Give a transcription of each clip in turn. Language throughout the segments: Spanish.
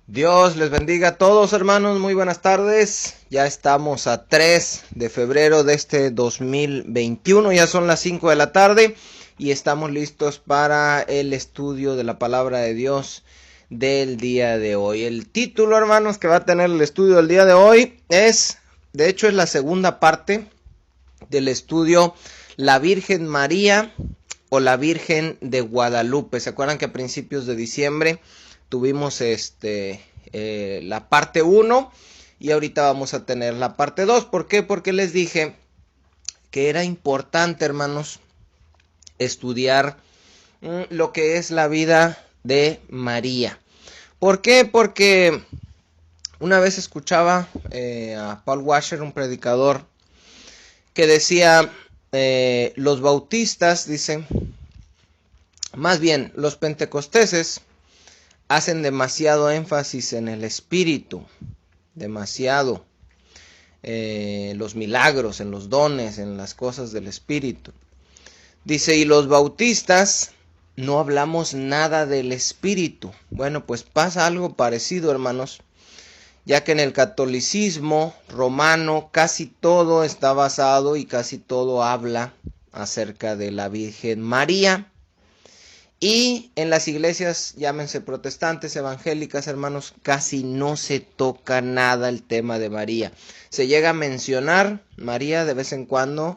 Dios les bendiga a todos, hermanos, muy buenas tardes. Ya estamos a 3 de febrero de este 2021, ya son las 5 de la tarde y estamos listos para el estudio de la palabra de Dios del día de hoy. El título, hermanos, que va a tener el estudio del día de hoy es la segunda parte del estudio La Virgen María o la Virgen de Guadalupe. ¿Se acuerdan que a principios de diciembre tuvimos la parte 1 y ahorita vamos a tener la parte 2? ¿Por qué? Porque les dije que era importante, hermanos, estudiar lo que es la vida de María. ¿Por qué? Porque una vez escuchaba a Paul Washer, un predicador, que decía, los bautistas, dice, más bien los pentecosteses hacen demasiado énfasis en el espíritu, demasiado, los milagros, en los dones, en las cosas del espíritu. Dice, y los bautistas no hablamos nada del espíritu. Bueno, pues pasa algo parecido, hermanos, ya que en el catolicismo romano casi todo está basado y casi todo habla acerca de la Virgen María. Y en las iglesias, llámense protestantes, evangélicas, hermanos, casi no se toca nada el tema de María. Se llega a mencionar María de vez en cuando,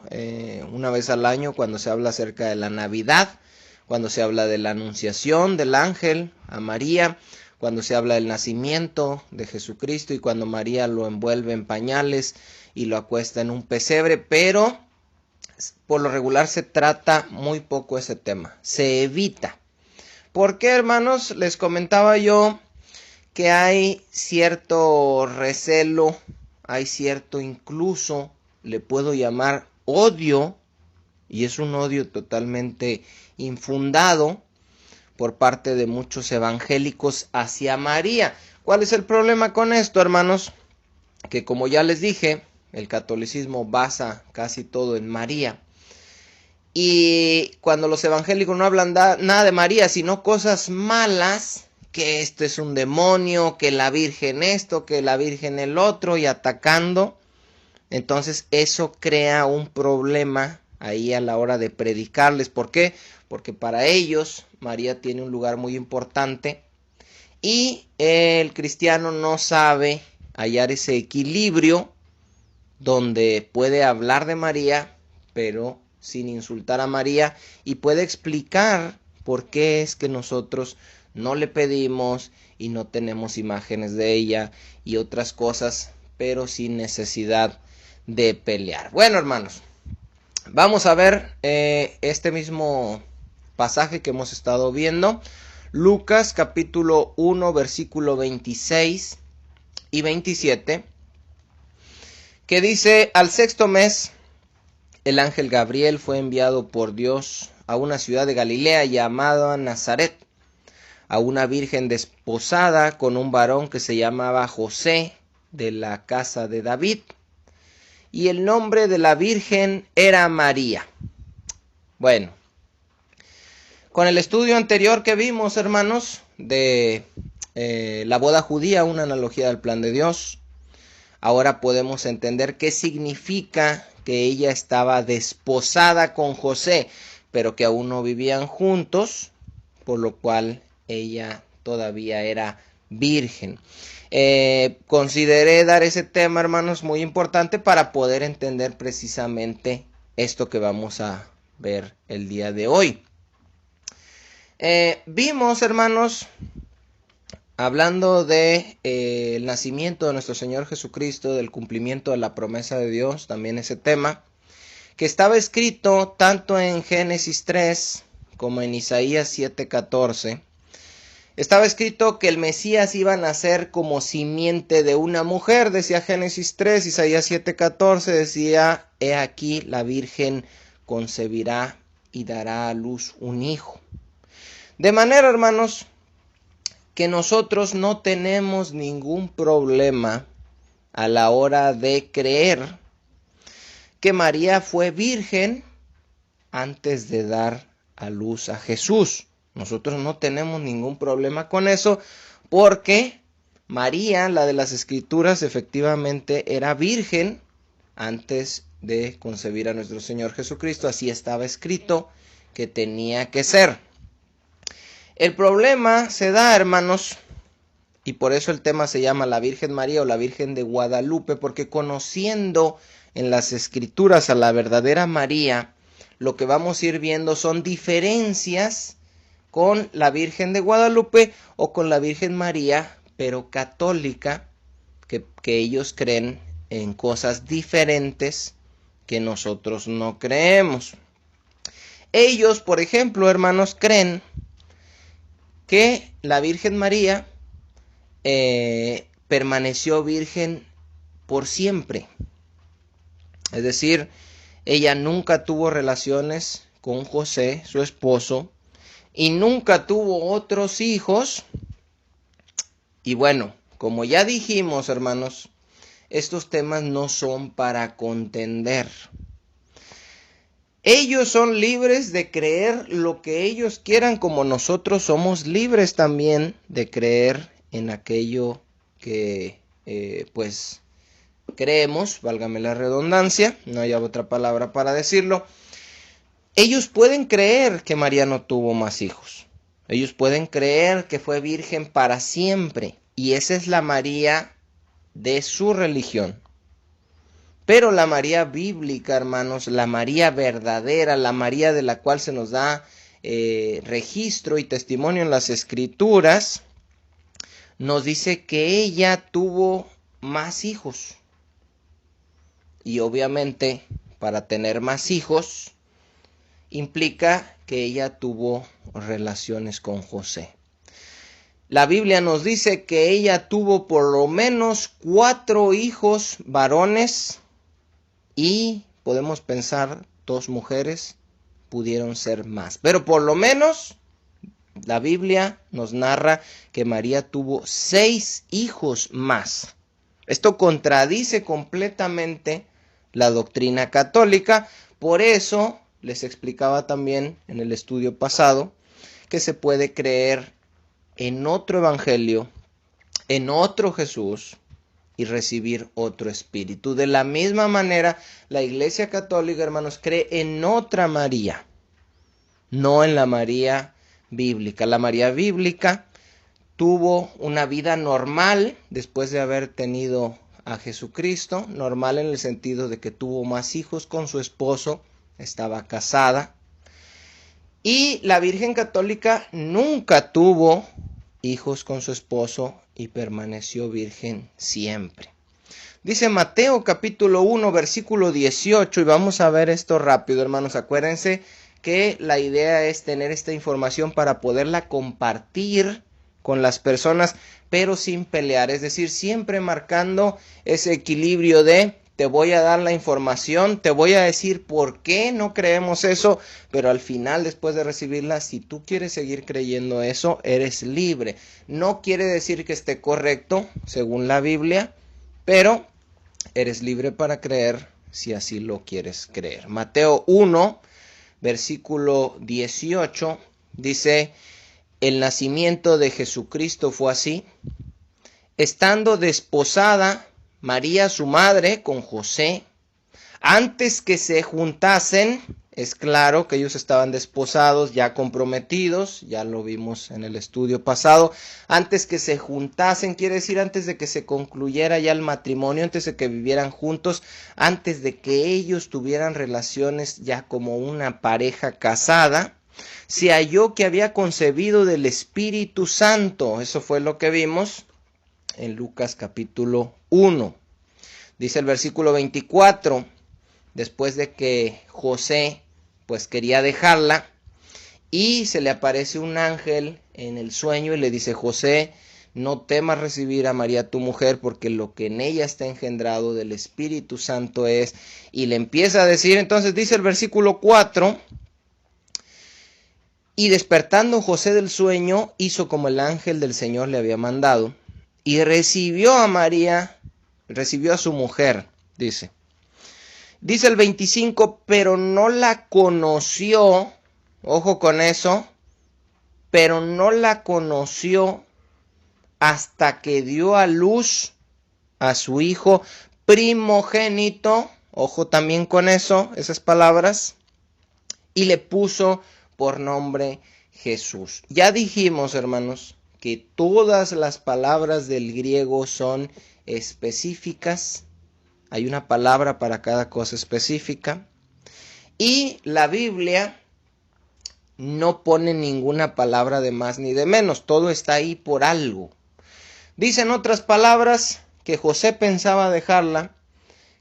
una vez al año, cuando se habla acerca de la Navidad, cuando se habla de la anunciación del ángel a María, cuando se habla del nacimiento de Jesucristo y cuando María lo envuelve en pañales y lo acuesta en un pesebre, pero por lo regular se trata muy poco ese tema, se evita. ¿Por qué, hermanos? Les comentaba yo que hay cierto recelo, hay cierto incluso, le puedo llamar odio, y es un odio totalmente infundado por parte de muchos evangélicos hacia María. ¿Cuál es el problema con esto, hermanos? Que como ya les dije, el catolicismo basa casi todo en María. Y cuando los evangélicos no hablan nada de María, sino cosas malas, que esto es un demonio, que la Virgen esto, que la Virgen el otro, y atacando, entonces eso crea un problema ahí a la hora de predicarles. ¿Por qué? Porque para ellos María tiene un lugar muy importante y el cristiano no sabe hallar ese equilibrio donde puede hablar de María, pero sin insultar a María, y puede explicar por qué es que nosotros no le pedimos y no tenemos imágenes de ella y otras cosas, pero sin necesidad de pelear. Bueno, hermanos, vamos a ver este mismo pasaje que hemos estado viendo. Lucas capítulo 1 versículo 26 y 27, que dice, al sexto mes, el ángel Gabriel fue enviado por Dios a una ciudad de Galilea llamada Nazaret, a una virgen desposada con un varón que se llamaba José, de la casa de David, y el nombre de la virgen era María. Bueno, con el estudio anterior que vimos, hermanos, de la boda judía, una analogía del plan de Dios, ahora podemos entender qué significa que ella estaba desposada con José, pero que aún no vivían juntos, por lo cual ella todavía era virgen. Consideré dar ese tema, hermanos, muy importante para poder entender precisamente esto que vamos a ver el día de hoy. Vimos, hermanos, hablando de el nacimiento de nuestro Señor Jesucristo, del cumplimiento de la promesa de Dios, también ese tema, que estaba escrito tanto en Génesis 3 como en Isaías 7:14. Estaba escrito que el Mesías iba a nacer como simiente de una mujer, decía Génesis 3, Isaías 7:14 decía, he aquí la Virgen concebirá y dará a luz un hijo. De manera, hermanos, que nosotros no tenemos ningún problema a la hora de creer que María fue virgen antes de dar a luz a Jesús. Nosotros no tenemos ningún problema con eso porque María, la de las Escrituras, efectivamente era virgen antes de concebir a nuestro Señor Jesucristo. Así estaba escrito que tenía que ser. El problema se da, hermanos, y por eso el tema se llama la Virgen María o la Virgen de Guadalupe, porque conociendo en las Escrituras a la verdadera María, lo que vamos a ir viendo son diferencias con la Virgen de Guadalupe o con la Virgen María, pero católica, que ellos creen en cosas diferentes que nosotros no creemos. Ellos, por ejemplo, hermanos, creen que la Virgen María permaneció virgen por siempre. Es decir, ella nunca tuvo relaciones con José, su esposo, y nunca tuvo otros hijos. Y bueno, como ya dijimos, hermanos, estos temas no son para contender. Ellos son libres de creer lo que ellos quieran, como nosotros somos libres también de creer en aquello que pues creemos, válgame la redundancia, no hay otra palabra para decirlo. Ellos pueden creer que María no tuvo más hijos. Ellos pueden creer que fue virgen para siempre. Y esa es la María de su religión. Pero la María bíblica, hermanos, la María verdadera, la María de la cual se nos da registro y testimonio en las Escrituras, nos dice que ella tuvo más hijos. Y obviamente, para tener más hijos, implica que ella tuvo relaciones con José. La Biblia nos dice que ella tuvo por lo menos 4 hijos varones y podemos pensar 2 mujeres, pudieron ser más. Pero por lo menos la Biblia nos narra que María tuvo 6 hijos más. Esto contradice completamente la doctrina católica. Por eso les explicaba también en el estudio pasado que se puede creer en otro evangelio, en otro Jesús y recibir otro espíritu. De la misma manera, la Iglesia Católica, hermanos, cree en otra María, no en la María bíblica. La María bíblica tuvo una vida normal después de haber tenido a Jesucristo, normal en el sentido de que tuvo más hijos con su esposo, estaba casada. Y la Virgen Católica nunca tuvo hijos con su esposo y permaneció virgen siempre. Dice Mateo capítulo 1 versículo 18 y vamos a ver esto rápido, hermanos. Acuérdense que la idea es tener esta información para poderla compartir con las personas, pero sin pelear, es decir, siempre marcando ese equilibrio de te voy a dar la información, te voy a decir por qué no creemos eso, pero al final, después de recibirla, si tú quieres seguir creyendo eso, eres libre. No quiere decir que esté correcto, según la Biblia, pero eres libre para creer si así lo quieres creer. Mateo 1, versículo 18, dice: el nacimiento de Jesucristo fue así, estando desposada María su madre con José, antes que se juntasen. Es claro que ellos estaban desposados, ya comprometidos, ya lo vimos en el estudio pasado. Antes que se juntasen, quiere decir antes de que se concluyera ya el matrimonio, antes de que vivieran juntos, antes de que ellos tuvieran relaciones ya como una pareja casada, se halló que había concebido del Espíritu Santo. Eso fue lo que vimos en Lucas capítulo 1. Dice el versículo 24, después de que José pues quería dejarla y se le aparece un ángel en el sueño y le dice: José, no temas recibir a María tu mujer, porque lo que en ella está engendrado del Espíritu Santo es. Y le empieza a decir, entonces dice el versículo 4, y despertando José del sueño, hizo como el ángel del Señor le había mandado, y recibió a María, recibió a su mujer, dice. Dice el 25, pero no la conoció, ojo con eso, pero no la conoció hasta que dio a luz a su hijo primogénito, ojo también con eso, esas palabras, y le puso por nombre Jesús. Ya dijimos, hermanos, que todas las palabras del griego son específicas. Hay una palabra para cada cosa específica. Y la Biblia no pone ninguna palabra de más ni de menos. Todo está ahí por algo. Dicen otras palabras que José pensaba dejarla,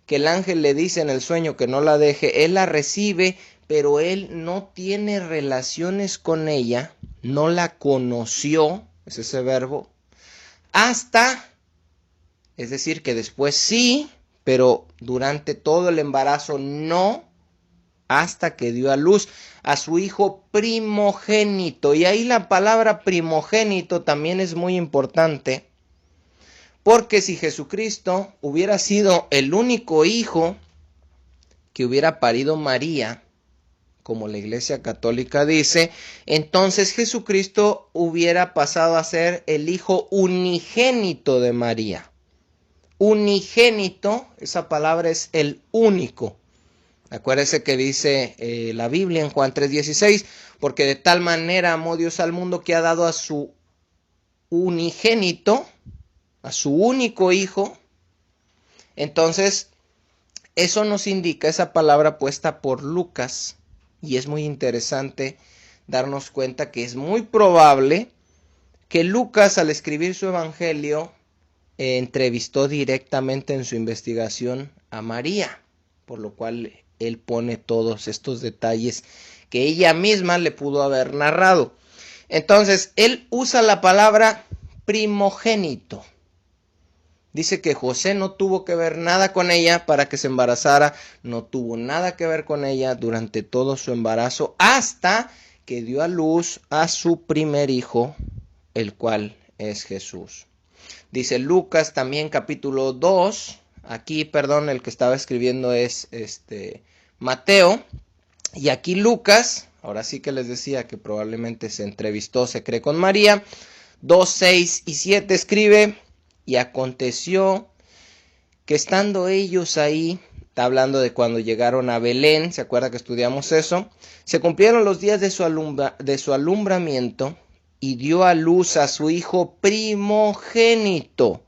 que el ángel le dice en el sueño que no la deje. Él la recibe, pero él no tiene relaciones con ella, no la conoció, es ese verbo, hasta, es decir, que después sí, pero durante todo el embarazo no, hasta que dio a luz a su hijo primogénito. Y ahí la palabra primogénito también es muy importante, porque si Jesucristo hubiera sido el único hijo que hubiera parido María, como la Iglesia Católica dice, entonces Jesucristo hubiera pasado a ser el hijo unigénito de María. Unigénito, esa palabra es el único. Acuérdese que dice la Biblia en Juan 3:16, porque de tal manera amó Dios al mundo que ha dado a su unigénito, a su único hijo. Entonces, eso nos indica esa palabra puesta por Lucas, y es muy interesante darnos cuenta que es muy probable que Lucas, al escribir su evangelio, entrevistó directamente en su investigación a María, por lo cual él pone todos estos detalles que ella misma le pudo haber narrado. Entonces, él usa la palabra primogénito. Dice que José no tuvo que ver nada con ella para que se embarazara, no tuvo nada que ver con ella durante todo su embarazo, hasta que dio a luz a su primer hijo, el cual es Jesús. Dice Lucas también capítulo 2, aquí, perdón, el que estaba escribiendo es Mateo, y aquí Lucas, ahora sí que les decía que probablemente se entrevistó, se cree, con María, 2, 6 y 7 escribe: y aconteció que estando ellos ahí, está hablando de cuando llegaron a Belén, ¿se acuerda que estudiamos eso? Se cumplieron los días de su alumbramiento, y dio a luz a su hijo primogénito,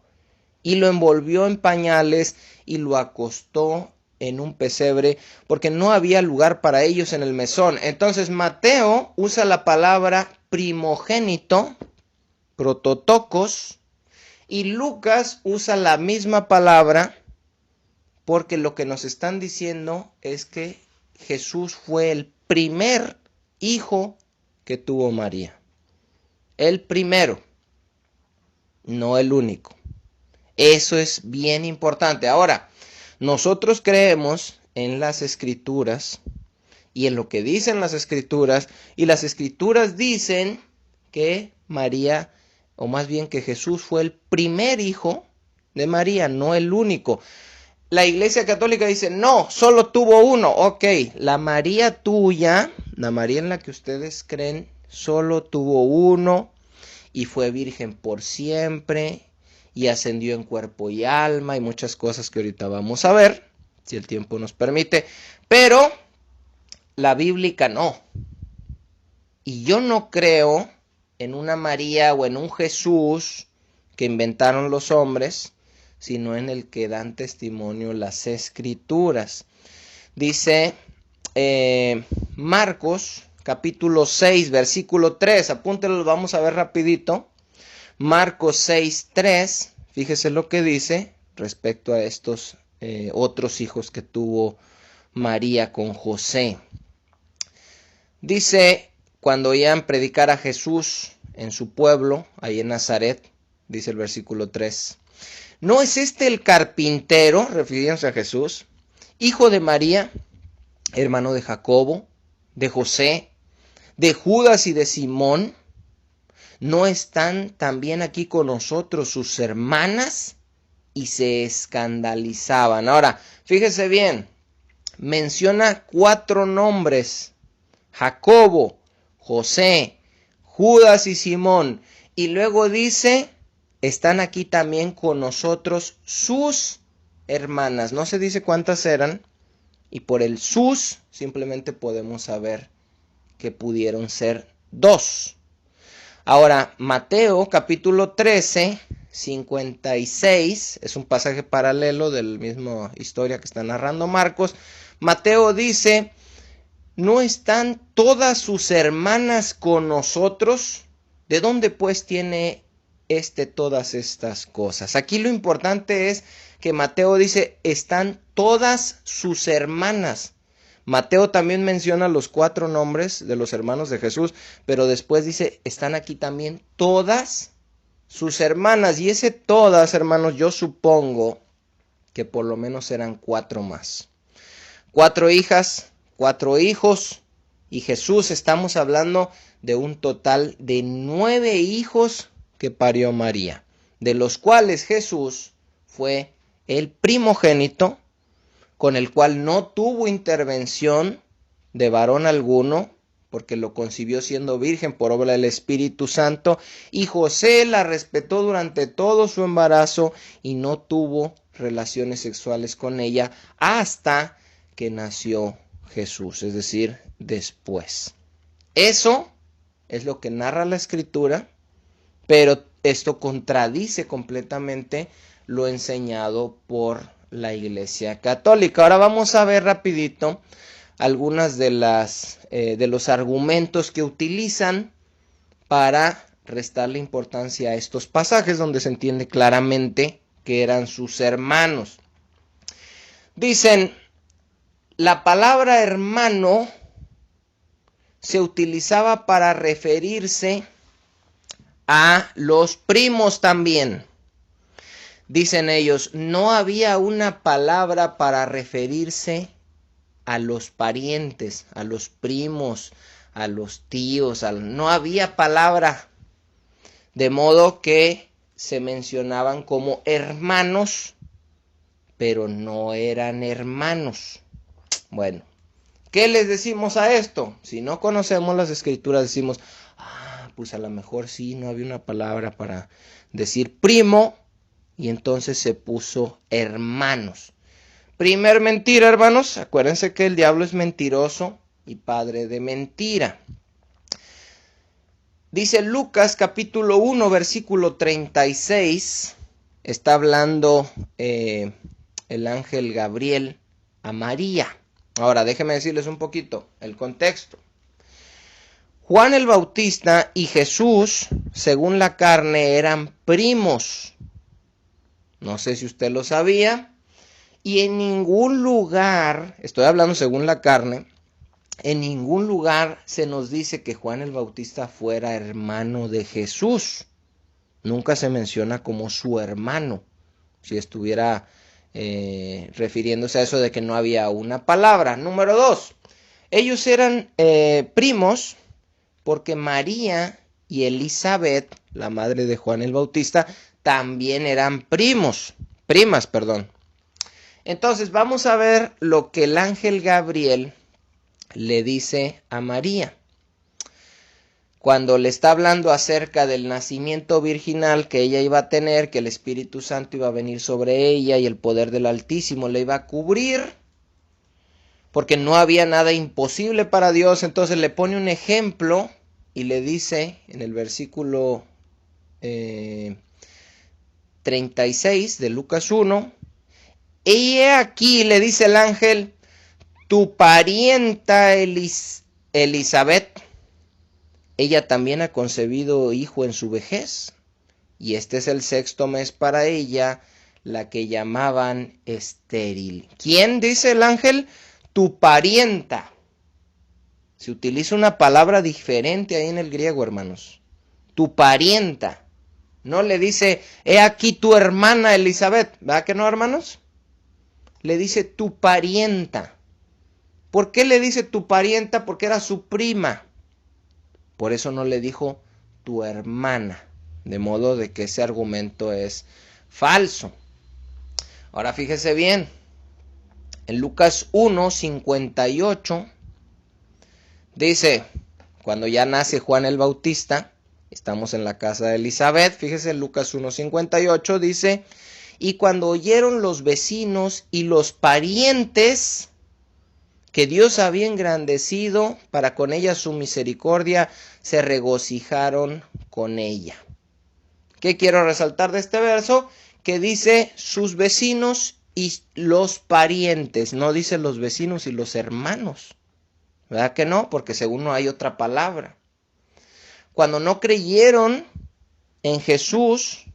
y lo envolvió en pañales, y lo acostó en un pesebre, porque no había lugar para ellos en el mesón. Entonces Mateo usa la palabra primogénito, prototokos, y Lucas usa la misma palabra, porque lo que nos están diciendo es que Jesús fue el primer hijo que tuvo María. El primero, no el único. Eso es bien importante. Ahora, nosotros creemos en las Escrituras y en lo que dicen las Escrituras, y las Escrituras dicen que María, o más bien que Jesús fue el primer hijo de María, no el único. La Iglesia Católica dice, no, solo tuvo uno. Ok, la María tuya, la María en la que ustedes creen, solo tuvo uno, y fue virgen por siempre, y ascendió en cuerpo y alma, y muchas cosas que ahorita vamos a ver, si el tiempo nos permite, pero la bíblica no. Y yo no creo en una María o en un Jesús que inventaron los hombres, sino en el que dan testimonio las Escrituras. Dice Marcos capítulo 6, versículo 3, apúntelo, vamos a ver rapidito. Marcos 6, 3, fíjese lo que dice respecto a estos otros hijos que tuvo María con José. Dice, cuando oían predicar a Jesús en su pueblo, ahí en Nazaret, dice el versículo 3, ¿no es este el carpintero, refiriéndose a Jesús, hijo de María, hermano de Jacobo, de José, de Judas y de Simón? ¿No están también aquí con nosotros sus hermanas? Y se escandalizaban. Ahora, fíjese bien, menciona 4 nombres: Jacobo, José, Judas y Simón. Y luego dice están aquí también con nosotros sus hermanas. No se dice cuántas eran, y por el sus simplemente podemos saber que pudieron ser 2. Ahora, Mateo capítulo 13, 56, es un pasaje paralelo de la misma historia que está narrando Marcos. Mateo dice: ¿no están todas sus hermanas con nosotros? ¿De dónde pues tiene todas estas cosas? Aquí lo importante es que Mateo dice: están todas sus hermanas. Mateo también menciona los 4 nombres de los hermanos de Jesús, pero después dice: están aquí también todas sus hermanas. Y ese todas, hermanos, yo supongo que por lo menos eran 4 más. 4 hijas, 4 hijos, y Jesús, estamos hablando de un total de 9 hijos que parió María, de los cuales Jesús fue el primogénito, con el cual no tuvo intervención de varón alguno, porque lo concibió siendo virgen por obra del Espíritu Santo, y José la respetó durante todo su embarazo y no tuvo relaciones sexuales con ella hasta que nació Jesús, es decir, después. Eso es lo que narra la Escritura, pero esto contradice completamente lo enseñado por la Iglesia Católica. Ahora vamos a ver rapidito algunas de los argumentos que utilizan para restarle importancia a estos pasajes donde se entiende claramente que eran sus hermanos. Dicen: la palabra hermano se utilizaba para referirse a los primos también. Dicen ellos: no había una palabra para referirse a los parientes, a los primos, a los tíos, no había palabra. De modo que se mencionaban como hermanos, pero no eran hermanos. Bueno, ¿qué les decimos a esto? Si no conocemos las Escrituras, decimos: pues a lo mejor sí, no había una palabra para decir primo, y entonces se puso hermanos. Primer mentira, hermanos. Acuérdense que el diablo es mentiroso y padre de mentira. Dice Lucas capítulo 1, versículo 36. Está hablando el ángel Gabriel a María. Ahora, déjenme decirles un poquito el contexto. Juan el Bautista y Jesús, según la carne, eran primos. No sé si usted lo sabía. Y en ningún lugar, estoy hablando según la carne, en ningún lugar se nos dice que Juan el Bautista fuera hermano de Jesús. Nunca se menciona como su hermano, si estuviera refiriéndose a eso de que no había una palabra. Número 2, ellos eran primos porque María y Elizabeth, la madre de Juan el Bautista, también eran primas. Entonces vamos a ver lo que el ángel Gabriel le dice a María. Cuando le está hablando acerca del nacimiento virginal que ella iba a tener, que el Espíritu Santo iba a venir sobre ella y el poder del Altísimo le iba a cubrir, porque no había nada imposible para Dios, entonces le pone un ejemplo y le dice en el versículo 36 de Lucas 1, y he aquí, le dice el ángel, tu parienta Elizabeth, ella también ha concebido hijo en su vejez, y este es el 6º mes para ella, la que llamaban estéril. ¿Quién? Dice el ángel, tu parienta. Se utiliza una palabra diferente ahí en el griego, hermanos. Tu parienta. No le dice, he aquí tu hermana Elizabeth. ¿Verdad que no, hermanos? Le dice tu parienta. ¿Por qué le dice tu parienta? Porque era su prima. Por eso no le dijo tu hermana. De modo de que ese argumento es falso. Ahora fíjese bien. En Lucas 1, 58 dice, cuando ya nace Juan el Bautista, Estamos en la casa de Elizabeth. Fíjese, Lucas 1:58 dice, y cuando oyeron los vecinos y los parientes que Dios había engrandecido para con ella su misericordia, se regocijaron con ella. ¿Qué quiero resaltar de este verso? Que dice sus vecinos y los parientes, no dice los vecinos y los hermanos. ¿Verdad que no? Porque según no hay otra palabra. Cuando no creyeron en Jesús,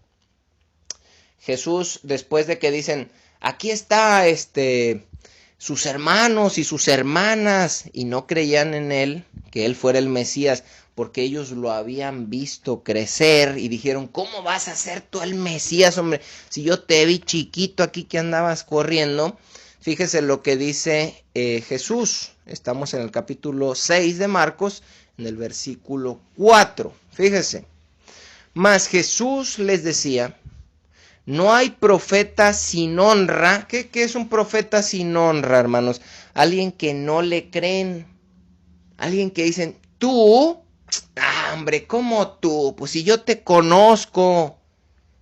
después de que dicen, aquí está sus hermanos y sus hermanas, y no creían en él, que él fuera el Mesías, porque ellos lo habían visto crecer y dijeron, ¿cómo vas a ser tú el Mesías, hombre? Si yo te vi chiquito aquí que andabas corriendo. Fíjese lo que dice Jesús. Estamos en el capítulo 6 de Marcos, en el versículo 4. Fíjese. Mas Jesús les decía, no hay profeta sin honra. ¿Qué es un profeta sin honra, hermanos? Alguien que no le creen. Alguien que dicen, tú, hombre, ¿cómo tú? Pues si yo te conozco.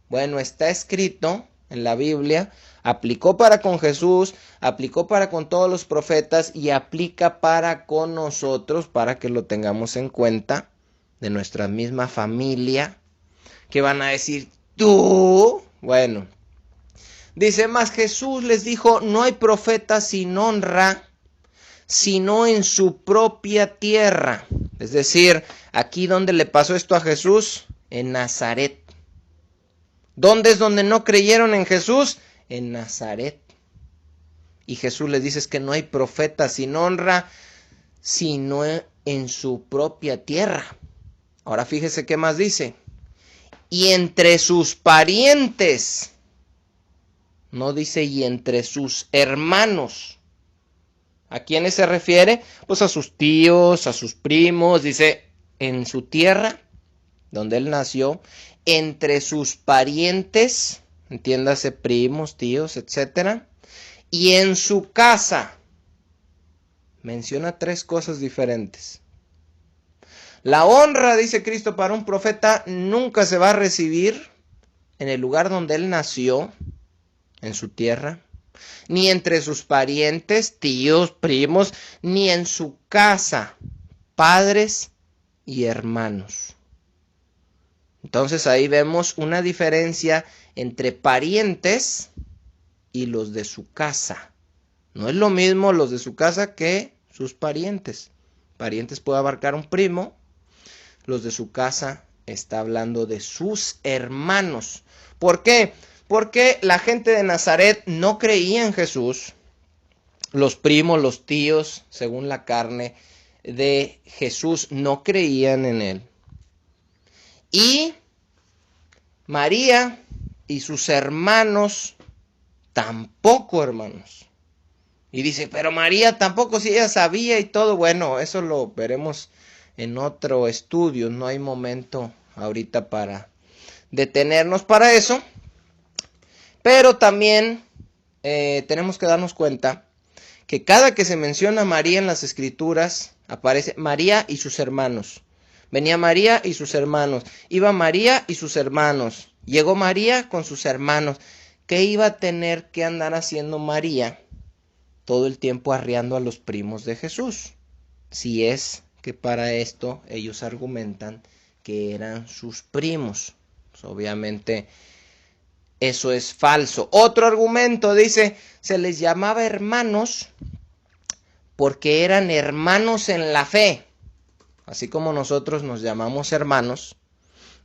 Bueno, está escrito en la Biblia, aplicó para con Jesús, aplicó para con todos los profetas y aplica para con nosotros, para que lo tengamos en cuenta, de nuestra misma familia, que van a decir, tú. Bueno, dice, más Jesús les dijo, no hay profeta sin honra, sino en su propia tierra. Es decir, aquí donde le pasó esto a Jesús, en Nazaret. ¿Dónde es donde no creyeron en Jesús? En Nazaret. Y Jesús les dice, es que no hay profeta sin honra, sino en su propia tierra. Ahora fíjese qué más dice. Y entre sus parientes. No dice y entre sus hermanos. ¿A quiénes se refiere? Pues a sus tíos, a sus primos. Dice, en su tierra, donde él nació, entre sus parientes, entiéndase primos, tíos, etc. Y en su casa. Menciona tres cosas diferentes. La honra, dice Cristo, para un profeta nunca se va a recibir en el lugar donde él nació, en su tierra, ni entre sus parientes, tíos, primos, ni en su casa, padres y hermanos. Entonces ahí vemos una diferencia entre parientes y los de su casa. No es lo mismo los de su casa que sus parientes. Parientes puede abarcar un primo. Los de su casa está hablando de sus hermanos. ¿Por qué? Porque la gente de Nazaret no creía en Jesús. Los primos, los tíos, según la carne de Jesús, no creían en él. Y María y sus hermanos tampoco, hermanos. Y dice, pero María tampoco, si ella sabía y todo. Bueno, eso lo veremos en otro estudio. No hay momento ahorita para detenernos para eso. Pero también tenemos que darnos cuenta que cada que se menciona a María en las Escrituras, aparece María y sus hermanos. Venía María y sus hermanos. Iba María y sus hermanos. Llegó María con sus hermanos. ¿Qué iba a tener que andar haciendo María todo el tiempo arriando a los primos de Jesús? Si es que para esto ellos argumentan que eran sus primos. Pues obviamente eso es falso. Otro argumento dice, se les llamaba hermanos porque eran hermanos en la fe. Así como nosotros nos llamamos hermanos.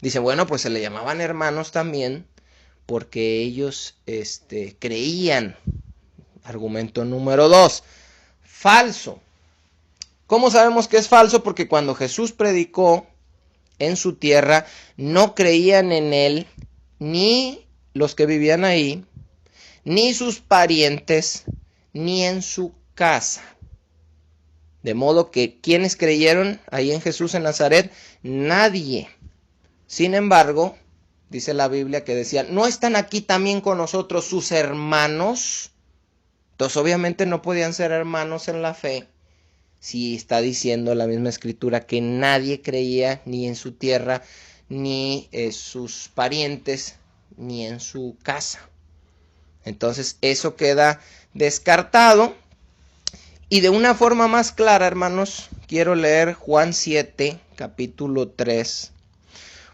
Dice, bueno, pues se le llamaban hermanos también porque ellos creían. Argumento número 2. Falso. ¿Cómo sabemos que es falso? Porque cuando Jesús predicó en su tierra, no creían en él ni los que vivían ahí, ni sus parientes, ni en su casa. De modo que, ¿quiénes creyeron ahí en Jesús en Nazaret? Nadie. Sin embargo, dice la Biblia que decía, ¿no están aquí también con nosotros sus hermanos? Entonces obviamente no podían ser hermanos en la fe. Si está diciendo la misma escritura que nadie creía ni en su tierra, ni sus parientes, ni en su casa. Entonces eso queda descartado. Y de una forma más clara, hermanos, quiero leer Juan 7, capítulo 3.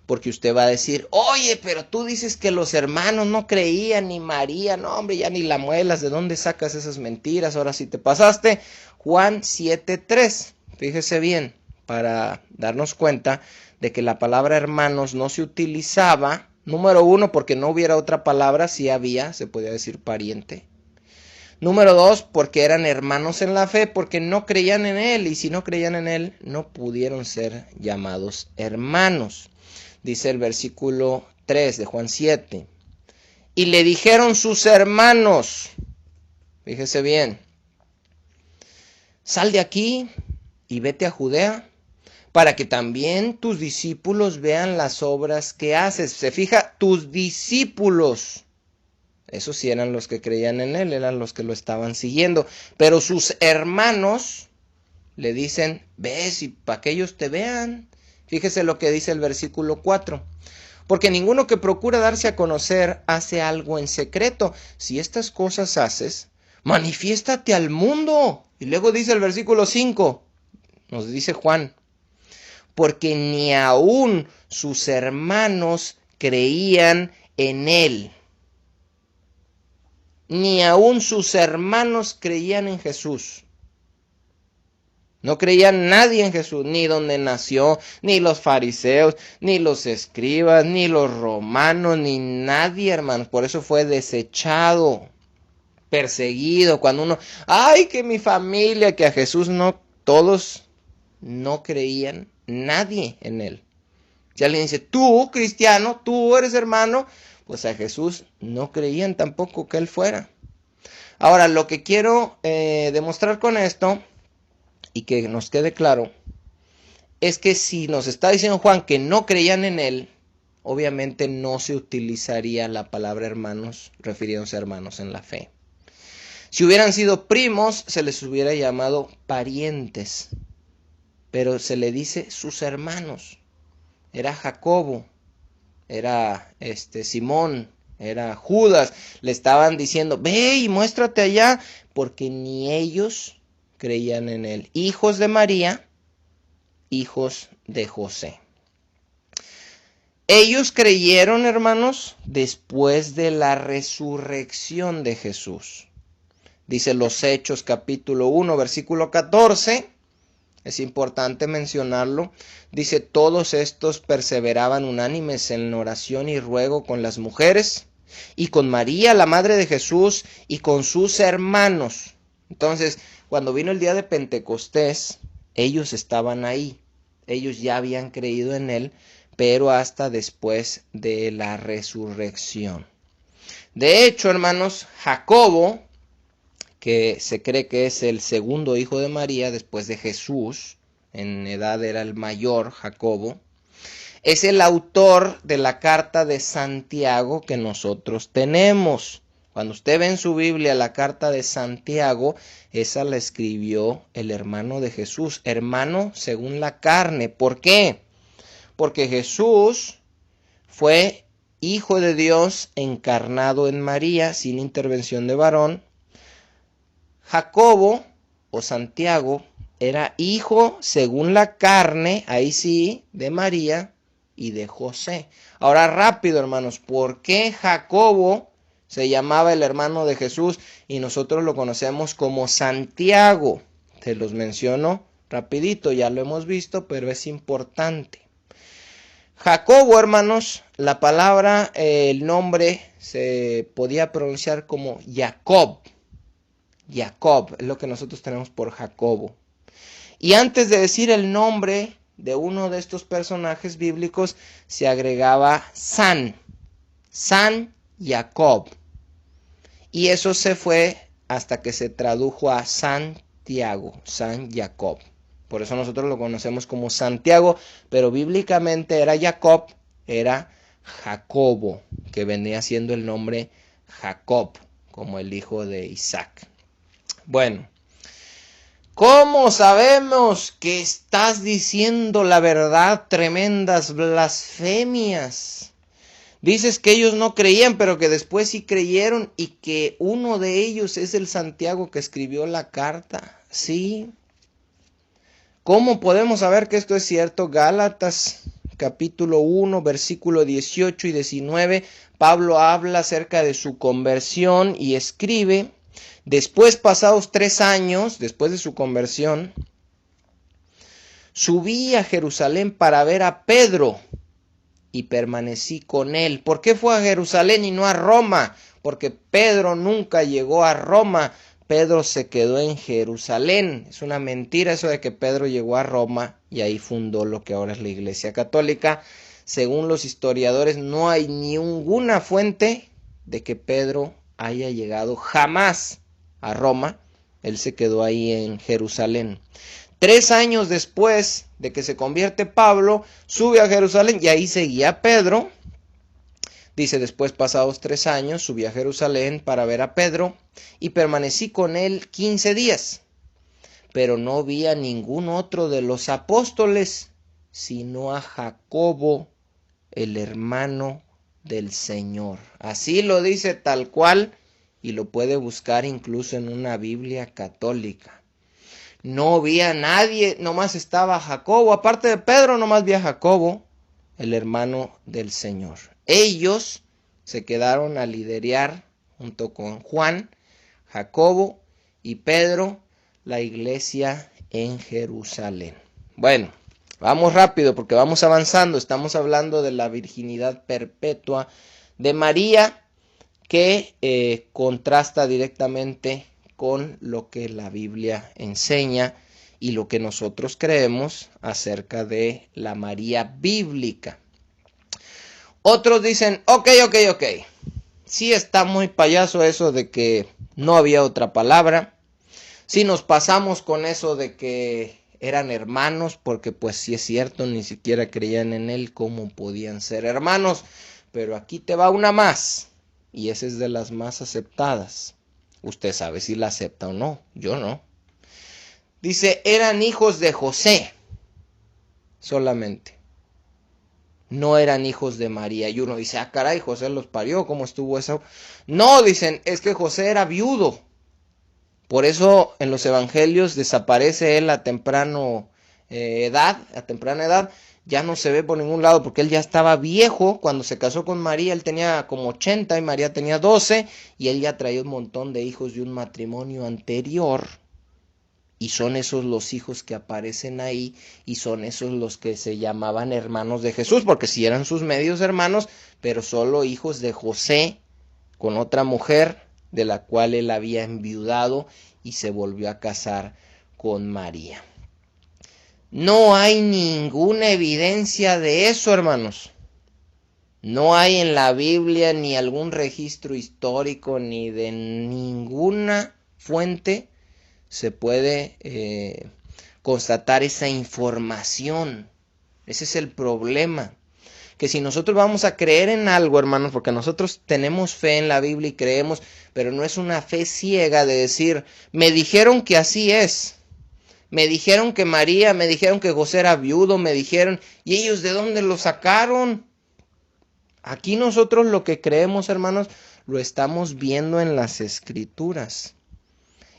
Porque usted va a decir, oye, pero tú dices que los hermanos no creían, ni María, no hombre, ya ni la muelas, ¿de dónde sacas esas mentiras? Ahora sí te pasaste. Juan 7:3, fíjese bien, para darnos cuenta de que la palabra hermanos no se utilizaba, número uno, porque no hubiera otra palabra, si había, se podía decir pariente. Número dos, porque eran hermanos en la fe, porque no creían en él, y si no creían en él, no pudieron ser llamados hermanos. Dice el versículo 3 de Juan 7. Y le dijeron sus hermanos, fíjese bien, sal de aquí y vete a Judea, para que también tus discípulos vean las obras que haces. Se fija, tus discípulos. Esos sí eran los que creían en él, eran los que lo estaban siguiendo. Pero sus hermanos le dicen, ves y para que ellos te vean. Fíjese lo que dice el versículo 4. Porque ninguno que procura darse a conocer hace algo en secreto. Si estas cosas haces, manifiéstate al mundo. Y luego dice el versículo 5, nos dice Juan, porque ni aún sus hermanos creían en él. Ni aún sus hermanos creían en Jesús. No creía nadie en Jesús, ni donde nació, ni los fariseos, ni los escribas, ni los romanos, ni nadie, hermanos. Por eso fue desechado, perseguido. Cuando uno, ay, que mi familia, que a Jesús no, todos no creían, nadie en él. Si alguien dice, tú, cristiano, tú eres hermano, pues a Jesús no creían tampoco que él fuera. Ahora, lo que quiero demostrar con esto, y que nos quede claro, es que si nos está diciendo Juan que no creían en él, obviamente no se utilizaría la palabra hermanos refiriéndose a hermanos en la fe. Si hubieran sido primos, se les hubiera llamado parientes, pero se le dice sus hermanos. Era Jacobo, era Simón, era Judas. Le estaban diciendo, ve y muéstrate allá, porque ni ellos creían en él. Hijos de María, hijos de José. Ellos creyeron, hermanos, después de la resurrección de Jesús. Dice los Hechos capítulo 1, versículo 14. Es importante mencionarlo. Dice, todos estos perseveraban unánimes en oración y ruego con las mujeres y con María, la madre de Jesús, y con sus hermanos. Entonces, cuando vino el día de Pentecostés, ellos estaban ahí. Ellos ya habían creído en él, pero hasta después de la resurrección. De hecho, hermanos, Jacobo, que se cree que es el segundo hijo de María después de Jesús, en edad era el mayor, Jacobo, es el autor de la carta de Santiago que nosotros tenemos. Cuando usted ve en su Biblia la carta de Santiago, esa la escribió el hermano de Jesús, hermano según la carne. ¿Por qué? Porque Jesús fue hijo de Dios encarnado en María sin intervención de varón. Jacobo o Santiago era hijo según la carne, ahí sí, de María y de José. Ahora rápido, hermanos, ¿por qué Jacobo se llamaba el hermano de Jesús y nosotros lo conocemos como Santiago? Te los menciono rapidito, ya lo hemos visto, pero es importante. Jacobo, hermanos, la palabra, el nombre se podía pronunciar como Jacob. Jacob es lo que nosotros tenemos por Jacobo. Y antes de decir el nombre de uno de estos personajes bíblicos, se agregaba San Jacob. Y eso se fue hasta que se tradujo a Santiago, San Jacob. Por eso nosotros lo conocemos como Santiago, pero bíblicamente era Jacob, era Jacobo, que venía siendo el nombre Jacob, como el hijo de Isaac. Bueno, ¿Cómo sabemos que estás diciendo la verdad? Tremendas blasfemias. Dices que ellos no creían, pero que después sí creyeron y que uno de ellos es el Santiago que escribió la carta. Sí. ¿Cómo podemos saber que esto es cierto? Gálatas capítulo 1, versículo 18 y 19. Pablo habla acerca de su conversión y escribe: después, pasados 3 años, después de su conversión, subí a Jerusalén para ver a Pedro y permanecí con él. ¿Por qué fue a Jerusalén y no a Roma? Porque Pedro nunca llegó a Roma. Pedro se quedó en Jerusalén. Es una mentira eso de que Pedro llegó a Roma y ahí fundó lo que ahora es la Iglesia Católica. Según los historiadores, no hay ninguna fuente de que Pedro haya llegado jamás a Roma. Él se quedó ahí en Jerusalén. 3 años después de que se convierte Pablo, sube a Jerusalén y ahí seguía Pedro. Dice: después, pasados 3 años, subí a Jerusalén para ver a Pedro y permanecí con él 15 días. Pero no vi a ningún otro de los apóstoles, sino a Jacobo, el hermano del Señor. Así lo dice tal cual y lo puede buscar incluso en una Biblia católica. No vi a nadie, nomás estaba Jacobo. Aparte de Pedro, nomás vi a Jacobo, el hermano del Señor. Ellos se quedaron a liderar junto con Juan, Jacobo y Pedro la iglesia en Jerusalén. Bueno, vamos rápido porque vamos avanzando. Estamos hablando de la virginidad perpetua de María, que contrasta directamente con lo que la Biblia enseña y lo que nosotros creemos acerca de la María bíblica. Otros dicen: ok. Sí está muy payaso eso de que no había otra palabra. Sí nos pasamos con eso de que eran hermanos, porque pues sí es cierto, ni siquiera creían en él, ¿cómo podían ser hermanos? Pero aquí te va una más, y esa es de las más aceptadas. Usted sabe si la acepta o no, yo no. Dice: eran hijos de José solamente. No eran hijos de María. Y uno dice: ah, caray, José los parió, ¿cómo estuvo eso? No, dicen, es que José era viudo. Por eso en los evangelios desaparece él a temprana edad, ya no se ve por ningún lado porque él ya estaba viejo cuando se casó con María. Él tenía como 80 y María tenía 12 y él ya traía un montón de hijos de un matrimonio anterior. Y son esos los hijos que aparecen ahí y son esos los que se llamaban hermanos de Jesús, porque sí eran sus medios hermanos, pero solo hijos de José con otra mujer de la cual él había enviudado y se volvió a casar con María. No hay ninguna evidencia de eso, hermanos. No hay en la Biblia ni algún registro histórico ni de ninguna fuente se puede constatar esa información. Ese es el problema. Que si nosotros vamos a creer en algo, hermanos, porque nosotros tenemos fe en la Biblia y creemos, pero no es una fe ciega de decir: me dijeron que así es. Me dijeron que María, me dijeron que José era viudo, me dijeron, ¿y ellos de dónde lo sacaron? Aquí nosotros lo que creemos, hermanos, lo estamos viendo en las Escrituras.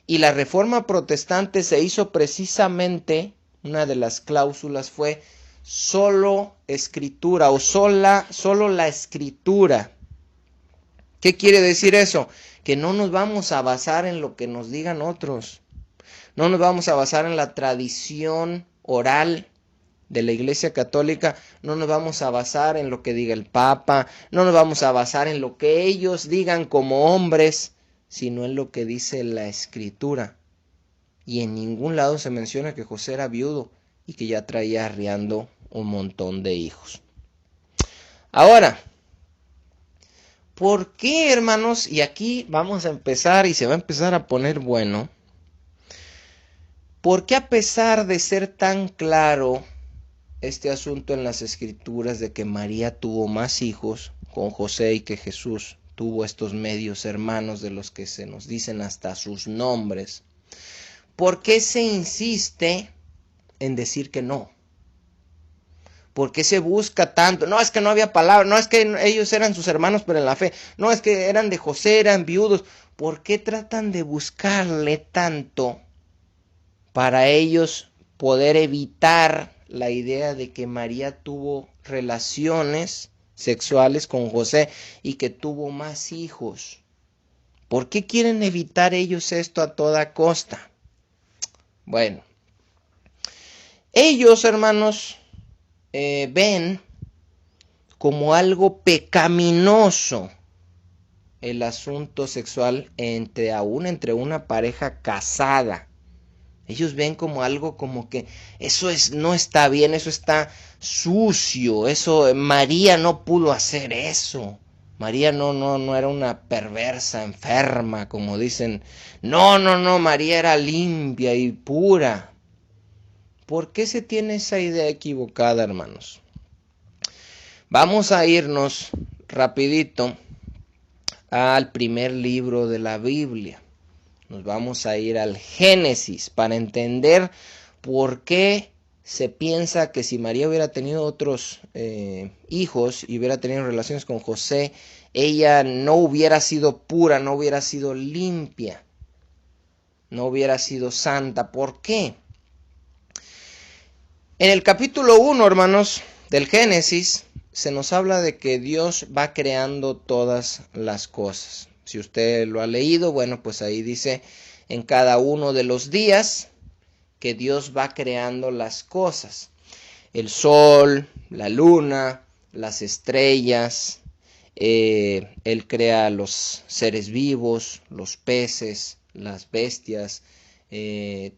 Y la Reforma Protestante se hizo precisamente, una de las cláusulas fue solo escritura o solo la escritura. ¿Qué quiere decir eso? Que no nos vamos a basar en lo que nos digan otros. No nos vamos a basar en la tradición oral de la Iglesia Católica. No nos vamos a basar en lo que diga el Papa. No nos vamos a basar en lo que ellos digan como hombres, sino en lo que dice la Escritura. Y en ningún lado se menciona que José era viudo y que ya traía arriando un montón de hijos. Ahora, ¿por qué, hermanos? Y aquí vamos a empezar y se va a empezar a poner bueno. ¿Por qué, a pesar de ser tan claro este asunto en las Escrituras de que María tuvo más hijos con José y que Jesús tuvo estos medios hermanos de los que se nos dicen hasta sus nombres, ¿por qué se insiste en decir que no? ¿Por qué se busca tanto? No, es que no había palabra, no es que ellos eran sus hermanos pero en la fe, no es que eran de José, eran viudos. ¿Por qué tratan de buscarle tanto para ellos poder evitar la idea de que María tuvo relaciones sexuales con José y que tuvo más hijos? ¿Por qué quieren evitar ellos esto a toda costa? Bueno, ellos, hermanos, ven como algo pecaminoso el asunto sexual entre una pareja casada. Ellos ven como algo como que eso no está bien, eso está sucio, eso María no pudo hacer eso. María no era una perversa, enferma, como dicen. No, María era limpia y pura. ¿Por qué se tiene esa idea equivocada, hermanos? Vamos a irnos rapidito al primer libro de la Biblia. Nos vamos a ir al Génesis para entender por qué se piensa que si María hubiera tenido otros hijos y hubiera tenido relaciones con José, ella no hubiera sido pura, no hubiera sido limpia, no hubiera sido santa. ¿Por qué? En el capítulo 1, hermanos, del Génesis, se nos habla de que Dios va creando todas las cosas. Si usted lo ha leído, bueno, pues ahí dice en cada uno de los días que Dios va creando las cosas. El sol, la luna, las estrellas, Él crea los seres vivos, los peces, las bestias,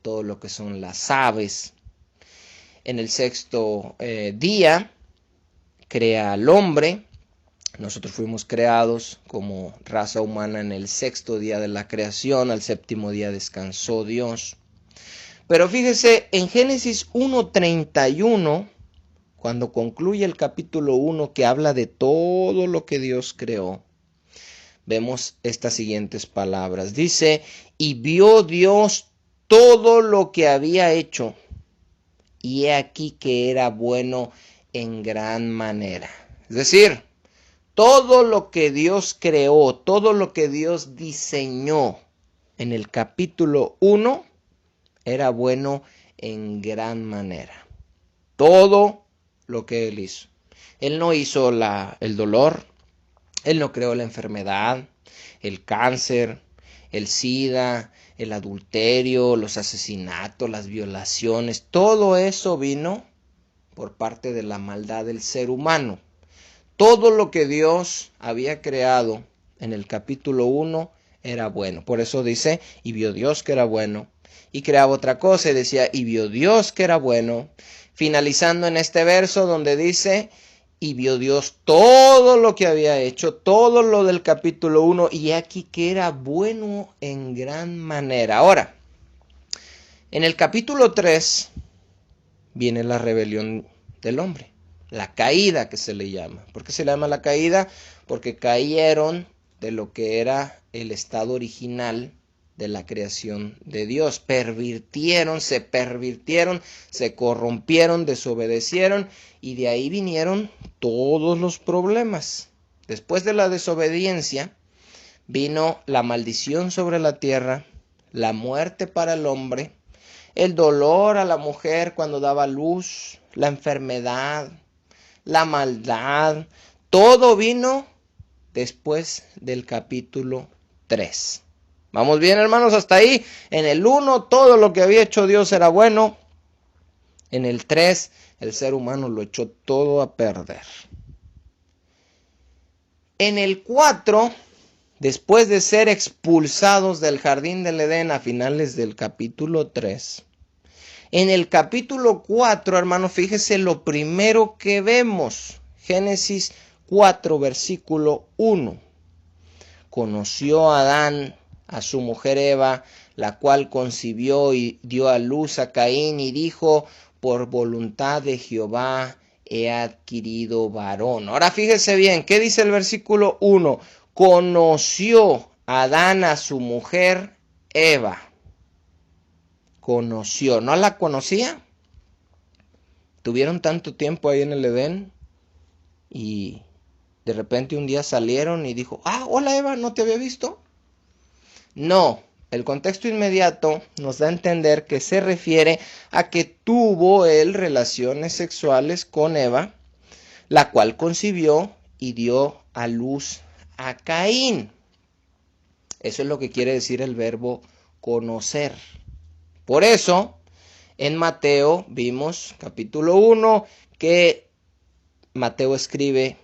todo lo que son las aves. En el sexto día crea al hombre. Nosotros fuimos creados como raza humana en el sexto día de la creación, al séptimo día descansó Dios. Pero fíjese, en Génesis 1:31, cuando concluye el capítulo 1 que habla de todo lo que Dios creó, vemos estas siguientes palabras. Dice, y vio Dios todo lo que había hecho, y he aquí que era bueno en gran manera. Es decir, todo lo que Dios creó, todo lo que Dios diseñó en el capítulo 1 era bueno en gran manera. Todo lo que Él hizo. Él no hizo el dolor, Él no creó la enfermedad, el cáncer, el SIDA, el adulterio, los asesinatos, las violaciones. Todo eso vino por parte de la maldad del ser humano. Todo lo que Dios había creado en el capítulo 1 era bueno. Por eso dice, y vio Dios que era bueno. Y creaba otra cosa y decía, y vio Dios que era bueno. Finalizando en este verso donde dice, y vio Dios todo lo que había hecho, todo lo del capítulo 1, y aquí que era bueno en gran manera. Ahora, en el capítulo 3 viene la rebelión del hombre. La caída que se le llama. ¿Por qué se le llama la caída? Porque cayeron de lo que era el estado original de la creación de Dios. Se corrompieron, desobedecieron y de ahí vinieron todos los problemas. Después de la desobediencia vino la maldición sobre la tierra, la muerte para el hombre, el dolor a la mujer cuando daba luz, la enfermedad, la maldad, todo vino después del capítulo 3. ¿Vamos bien, hermanos? Hasta ahí. En el 1, todo lo que había hecho Dios era bueno. En el 3, el ser humano lo echó todo a perder. En el 4, después de ser expulsados del jardín del Edén a finales del capítulo 3, en el capítulo 4, hermano, fíjese lo primero que vemos. Génesis 4, versículo 1. Conoció Adán a su mujer Eva, la cual concibió y dio a luz a Caín y dijo, por voluntad de Jehová he adquirido varón. Ahora fíjese bien, ¿qué dice el versículo 1? Conoció Adán a su mujer Eva. conoció. ¿No la conocía? Tuvieron tanto tiempo ahí en el Edén y de repente un día salieron y dijo, hola Eva, ¿no te había visto? No, el contexto inmediato nos da a entender que se refiere a que tuvo él relaciones sexuales con Eva, la cual concibió y dio a luz a Caín. Eso es lo que quiere decir el verbo conocer. Por eso, en Mateo vimos, capítulo 1, que Mateo escribe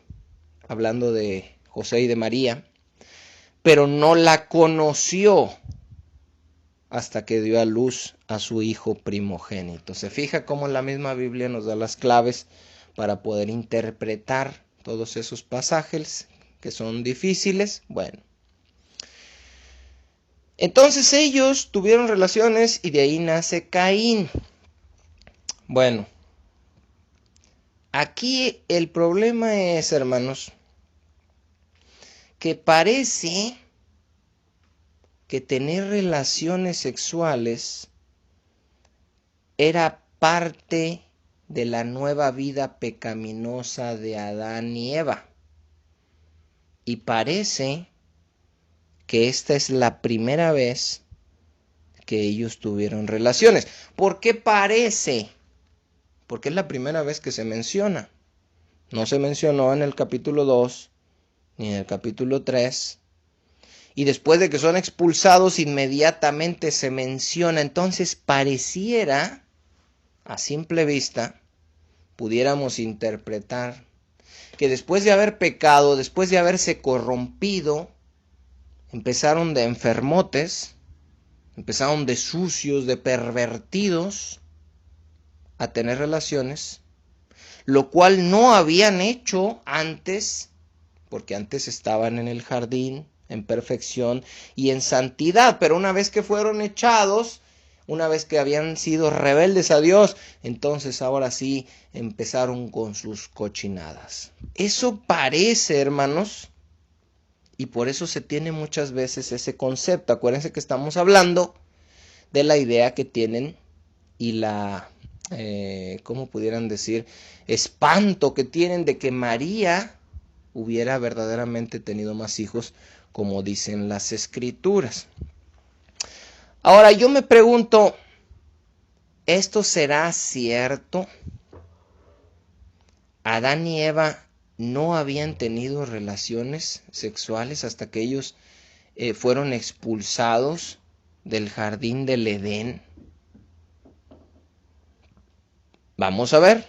hablando de José y de María, pero no la conoció hasta que dio a luz a su hijo primogénito. Se fija cómo la misma Biblia nos da las claves para poder interpretar todos esos pasajes que son difíciles. Bueno, entonces ellos tuvieron relaciones y de ahí nace Caín. Bueno, aquí el problema es, hermanos, que parece que tener relaciones sexuales era parte de la nueva vida pecaminosa de Adán y Eva. Y parece que esta es la primera vez que ellos tuvieron relaciones. ¿Por qué parece? Porque es la primera vez que se menciona. No se mencionó en el capítulo 2 ni en el capítulo 3. Y después de que son expulsados, inmediatamente se menciona. Entonces pareciera, a simple vista, pudiéramos interpretar que después de haber pecado, después de haberse corrompido, empezaron de enfermotes, empezaron de sucios, de pervertidos, a tener relaciones, lo cual no habían hecho antes, porque antes estaban en el jardín, en perfección y en santidad, pero una vez que fueron echados, una vez que habían sido rebeldes a Dios, entonces ahora sí empezaron con sus cochinadas. Eso parece, hermanos, y por eso se tiene muchas veces ese concepto. Acuérdense que estamos hablando de la idea que tienen y la, ¿cómo pudieran decir? Espanto que tienen de que María hubiera verdaderamente tenido más hijos, como dicen las escrituras. Ahora yo me pregunto, ¿esto será cierto? Adán y Eva no habían tenido relaciones sexuales hasta que ellos fueron expulsados del jardín del Edén. Vamos a ver.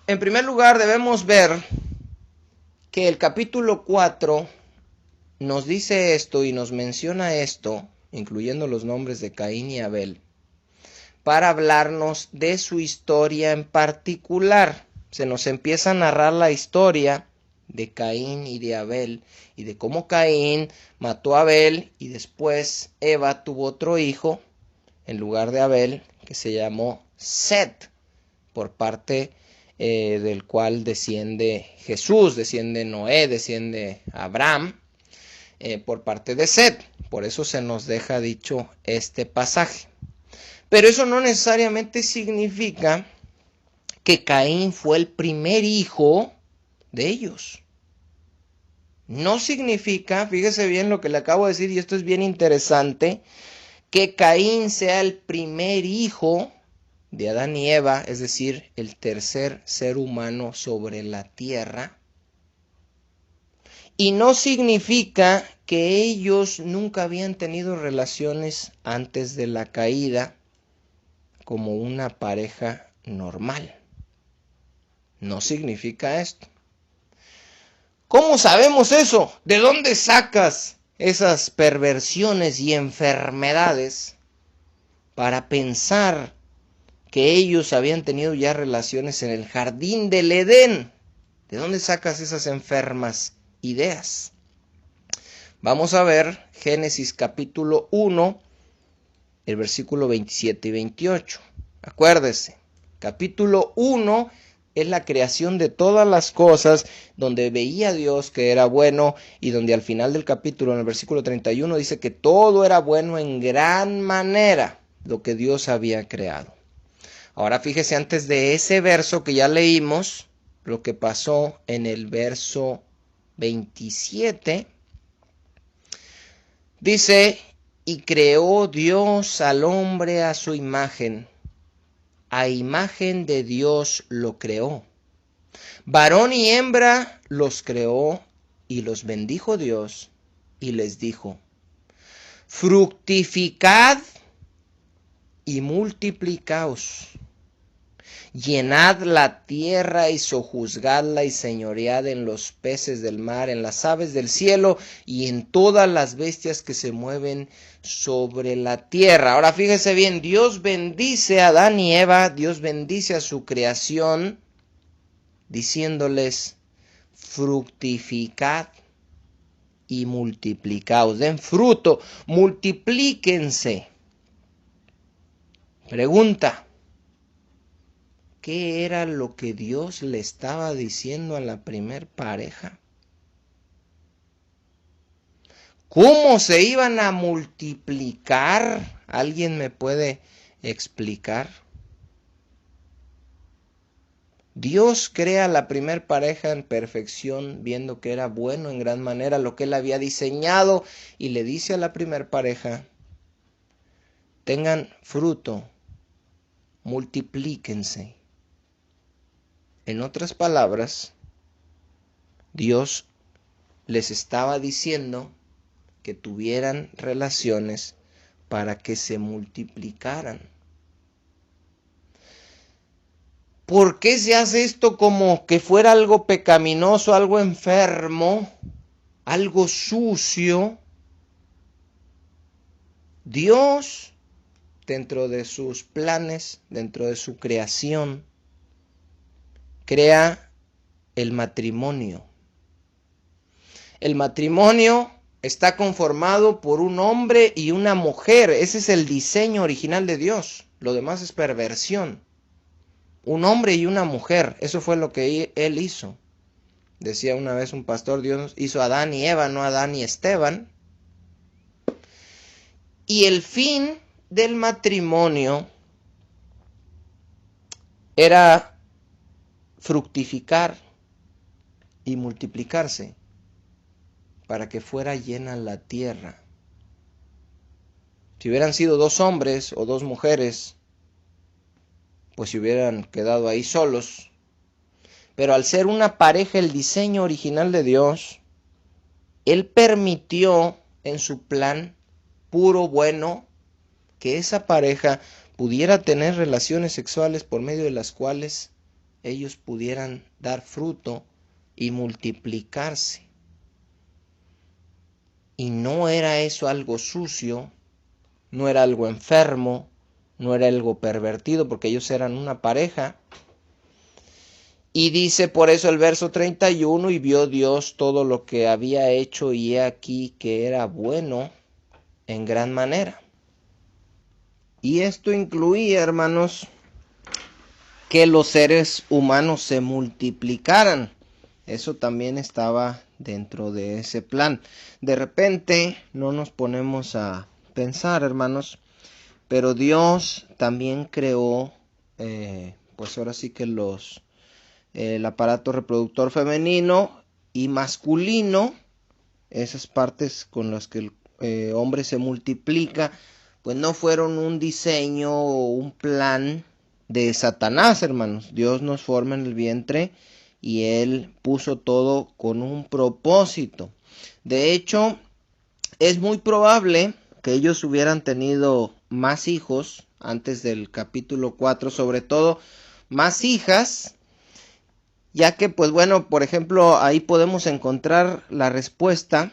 En primer lugar, debemos ver que el capítulo 4 nos dice esto y nos menciona esto, incluyendo los nombres de Caín y Abel, para hablarnos de su historia en particular. Se nos empieza a narrar la historia de Caín y de Abel, y de cómo Caín mató a Abel, y después Eva tuvo otro hijo, en lugar de Abel, que se llamó Set, por parte del cual desciende Jesús, desciende Noé, desciende Abraham, por parte de Set. Por eso se nos deja dicho este pasaje. Pero eso no necesariamente significa que Caín fue el primer hijo de ellos. No significa, fíjese bien lo que le acabo de decir, y esto es bien interesante, que Caín sea el primer hijo de Adán y Eva, es decir, el tercer ser humano sobre la tierra. Y no significa que ellos nunca habían tenido relaciones antes de la caída como una pareja normal. No significa esto. ¿Cómo sabemos eso? ¿De dónde sacas esas perversiones y enfermedades para pensar que ellos habían tenido ya relaciones en el jardín del Edén? ¿De dónde sacas esas enfermas ideas? Vamos a ver Génesis capítulo 1, el versículo 27 y 28. Acuérdese, capítulo 1 es la creación de todas las cosas, donde veía Dios que era bueno, y donde al final del capítulo, en el versículo 31, dice que todo era bueno en gran manera, lo que Dios había creado. Ahora fíjese, antes de ese verso que ya leímos, lo que pasó en el verso 27, dice: y creó Dios al hombre a su imagen. A imagen de Dios lo creó. Varón y hembra los creó, y los bendijo Dios y les dijo: fructificad y multiplicaos. Llenad la tierra y sojuzgadla y señoread en los peces del mar, en las aves del cielo y en todas las bestias que se mueven sobre la tierra. Ahora fíjese bien, Dios bendice a Adán y Eva, Dios bendice a su creación, diciéndoles: fructificad y multiplicaos, den fruto, multiplíquense. Pregunta: ¿qué era lo que Dios le estaba diciendo a la primer pareja? ¿Cómo se iban a multiplicar? ¿Alguien me puede explicar? Dios crea a la primer pareja en perfección, viendo que era bueno en gran manera lo que él había diseñado, y le dice a la primer pareja: tengan fruto, multiplíquense. En otras palabras, Dios les estaba diciendo que tuvieran relaciones para que se multiplicaran. ¿Por qué se hace esto como que fuera algo pecaminoso, algo enfermo, algo sucio? Dios, dentro de sus planes, dentro de su creación, crea el matrimonio. El matrimonio está conformado por un hombre y una mujer. Ese es el diseño original de Dios. Lo demás es perversión. Un hombre y una mujer. Eso fue lo que él hizo. Decía una vez un pastor: Dios hizo a Adán y Eva, no a Adán y Esteban. Y el fin del matrimonio era fructificar y multiplicarse, para que fuera llena la tierra. Si hubieran sido dos hombres o dos mujeres, pues se hubieran quedado ahí solos. Pero al ser una pareja, el diseño original de Dios, Él permitió en su plan puro, bueno, que esa pareja pudiera tener relaciones sexuales por medio de las cuales ellos pudieran dar fruto y multiplicarse. Y no era eso algo sucio, no era algo enfermo, no era algo pervertido, porque ellos eran una pareja. Y dice por eso el verso 31: y vio Dios todo lo que había hecho, y he aquí que era bueno en gran manera. Y esto incluía, hermanos, que los seres humanos se multiplicaran. Eso también estaba dentro de ese plan. De repente no nos ponemos a pensar, hermanos, pero Dios también creó, pues ahora sí que el aparato reproductor femenino y masculino, esas partes con las que el hombre se multiplica, pues no fueron un diseño o un plan de Satanás, hermanos. Dios nos forma en el vientre y Él puso todo con un propósito. De hecho, es muy probable que ellos hubieran tenido más hijos antes del capítulo 4, sobre todo más hijas, ya que, pues bueno, por ejemplo, ahí podemos encontrar la respuesta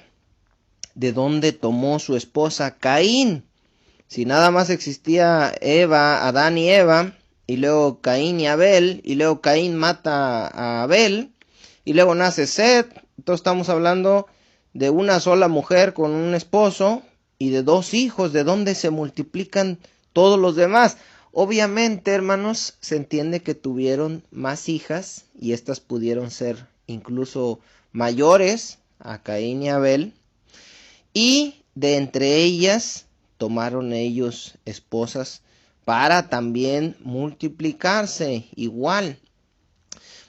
de dónde tomó su esposa Caín. Si nada más existía Adán y Eva, y luego Caín y Abel, y luego Caín mata a Abel, y luego nace Set, entonces estamos hablando de una sola mujer con un esposo y de dos hijos. ¿De dónde se multiplican todos los demás? Obviamente, hermanos, se entiende que tuvieron más hijas y estas pudieron ser incluso mayores a Caín y Abel, y de entre ellas tomaron ellos esposas para también multiplicarse igual.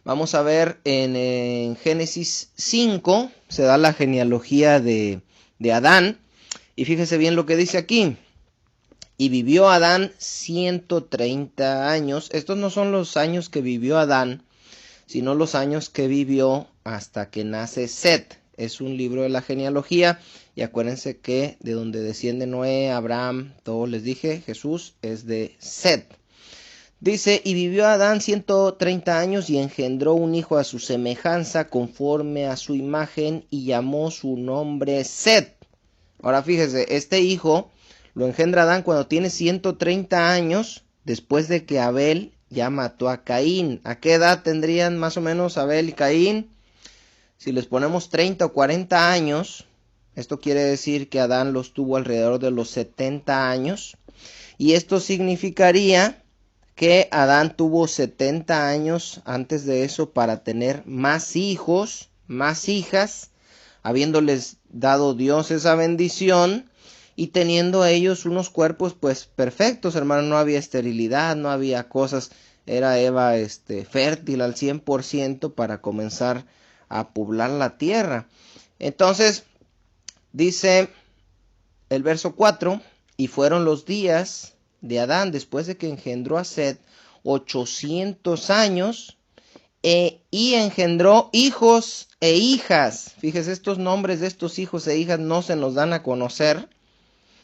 Vamos a ver en Génesis 5, se da la genealogía de Adán, y fíjese bien lo que dice aquí. Y vivió Adán 130 años. Estos no son los años que vivió Adán, sino los años que vivió hasta que nace Set. Es un libro de la genealogía, y acuérdense que de donde desciende Noé, Abraham, todos les dije, Jesús es de Set. Dice, y vivió Adán 130 años y engendró un hijo a su semejanza, conforme a su imagen, y llamó su nombre Set. Ahora fíjese, este hijo lo engendra Adán cuando tiene 130 años, después de que Abel ya mató a Caín. ¿A qué edad tendrían más o menos Abel y Caín? Si les ponemos 30 o 40 años, esto quiere decir que Adán los tuvo alrededor de los 70 años. Y esto significaría que Adán tuvo 70 años antes de eso para tener más hijos, más hijas, habiéndoles dado Dios esa bendición y teniendo ellos unos cuerpos pues perfectos, hermano. No había esterilidad, no había cosas, era Eva fértil al 100% para comenzar a poblar la tierra. Entonces dice el verso 4, y fueron los días de Adán después de que engendró a Set 800 años, y engendró hijos e hijas. Fíjese, estos nombres de estos hijos e hijas no se nos dan a conocer,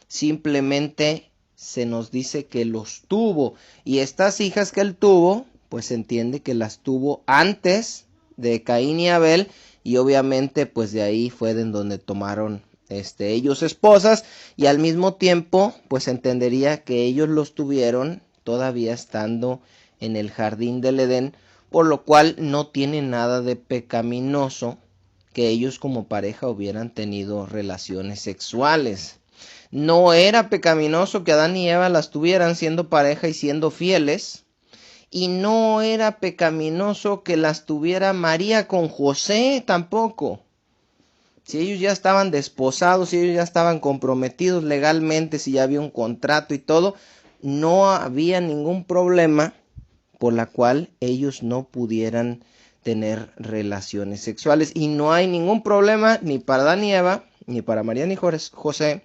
simplemente se nos dice que los tuvo, y estas hijas que él tuvo, pues se entiende que las tuvo antes de Caín y Abel, y obviamente pues de ahí fue de donde tomaron ellos esposas, y al mismo tiempo pues entendería que ellos los tuvieron todavía estando en el jardín del Edén, por lo cual no tiene nada de pecaminoso que ellos como pareja hubieran tenido relaciones sexuales. No era pecaminoso que Adán y Eva las tuvieran siendo pareja y siendo fieles, y no era pecaminoso que las tuviera María con José tampoco. Si ellos ya estaban desposados, si ellos ya estaban comprometidos legalmente, si ya había un contrato y todo, no había ningún problema por la cual ellos no pudieran tener relaciones sexuales. Y no hay ningún problema ni para Adán y Eva, ni para María ni José,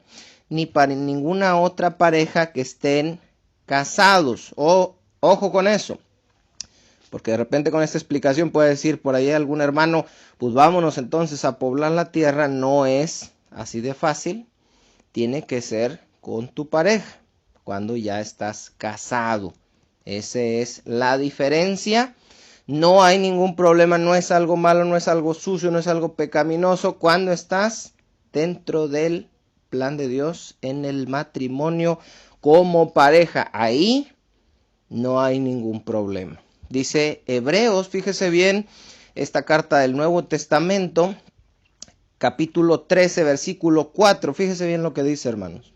ni para ninguna otra pareja que estén casados. Ojo con eso. Porque de repente con esta explicación puede decir por ahí algún hermano, pues vámonos entonces a poblar la tierra. No es así de fácil. Tiene que ser con tu pareja cuando ya estás casado. Esa es la diferencia. No hay ningún problema, no es algo malo, no es algo sucio, no es algo pecaminoso cuando estás dentro del plan de Dios en el matrimonio como pareja. Ahí no hay ningún problema. Dice Hebreos, fíjese bien, esta carta del Nuevo Testamento, capítulo 13, versículo 4. Fíjese bien lo que dice, hermanos.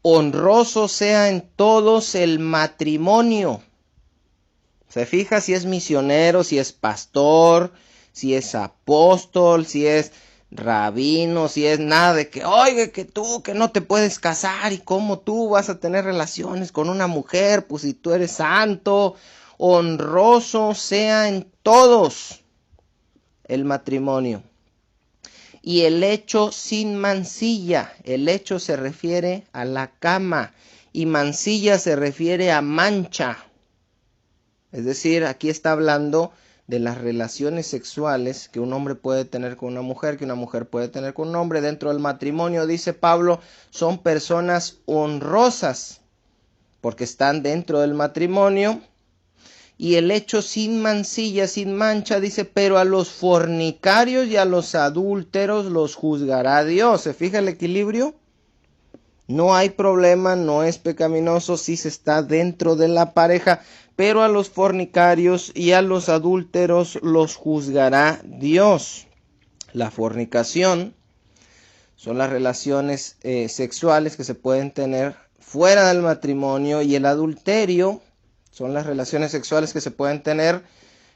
Honroso sea en todos el matrimonio. Se fija si es misionero, si es pastor, si es apóstol, si es rabino, si es nada de que, oye, que tú, que no te puedes casar y cómo tú vas a tener relaciones con una mujer, pues si tú eres santo. Honroso sea en todos el matrimonio. Y el lecho sin mancilla. El lecho se refiere a la cama y mancilla se refiere a mancha. Es decir, aquí está hablando de las relaciones sexuales que un hombre puede tener con una mujer, que una mujer puede tener con un hombre dentro del matrimonio. Dice Pablo, son personas honrosas porque están dentro del matrimonio. Y el hecho sin mancilla, sin mancha, dice, pero a los fornicarios y a los adúlteros los juzgará Dios. ¿Se fija el equilibrio? No hay problema, no es pecaminoso si se está dentro de la pareja, pero a los fornicarios y a los adúlteros los juzgará Dios. La fornicación son las relaciones sexuales que se pueden tener fuera del matrimonio, y el adulterio son las relaciones sexuales que se pueden tener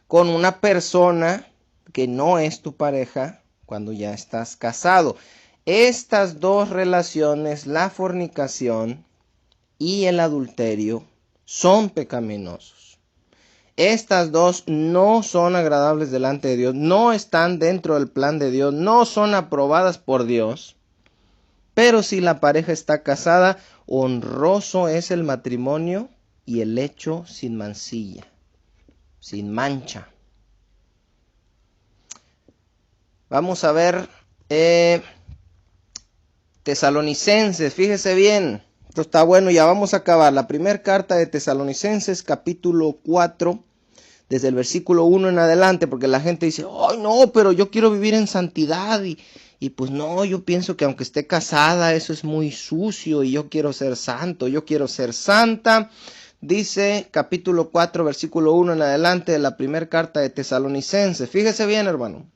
con una persona que no es tu pareja cuando ya estás casado. Estas dos relaciones, la fornicación y el adulterio, son pecaminosos. Estas dos no son agradables delante de Dios, no están dentro del plan de Dios, no son aprobadas por Dios. Pero si la pareja está casada, honroso es el matrimonio y el hecho sin mancilla, sin mancha. Vamos a ver Tesalonicenses, fíjese bien, esto está bueno, ya vamos a acabar. La primera carta de Tesalonicenses, capítulo 4, desde el versículo 1 en adelante, porque la gente dice, ¡ay no, pero yo quiero vivir en santidad! Y pues no, yo pienso que aunque esté casada, eso es muy sucio y yo quiero ser santo, yo quiero ser santa. Dice capítulo 4, versículo 1 en adelante de la primera carta de Tesalonicenses. Fíjese bien, hermano.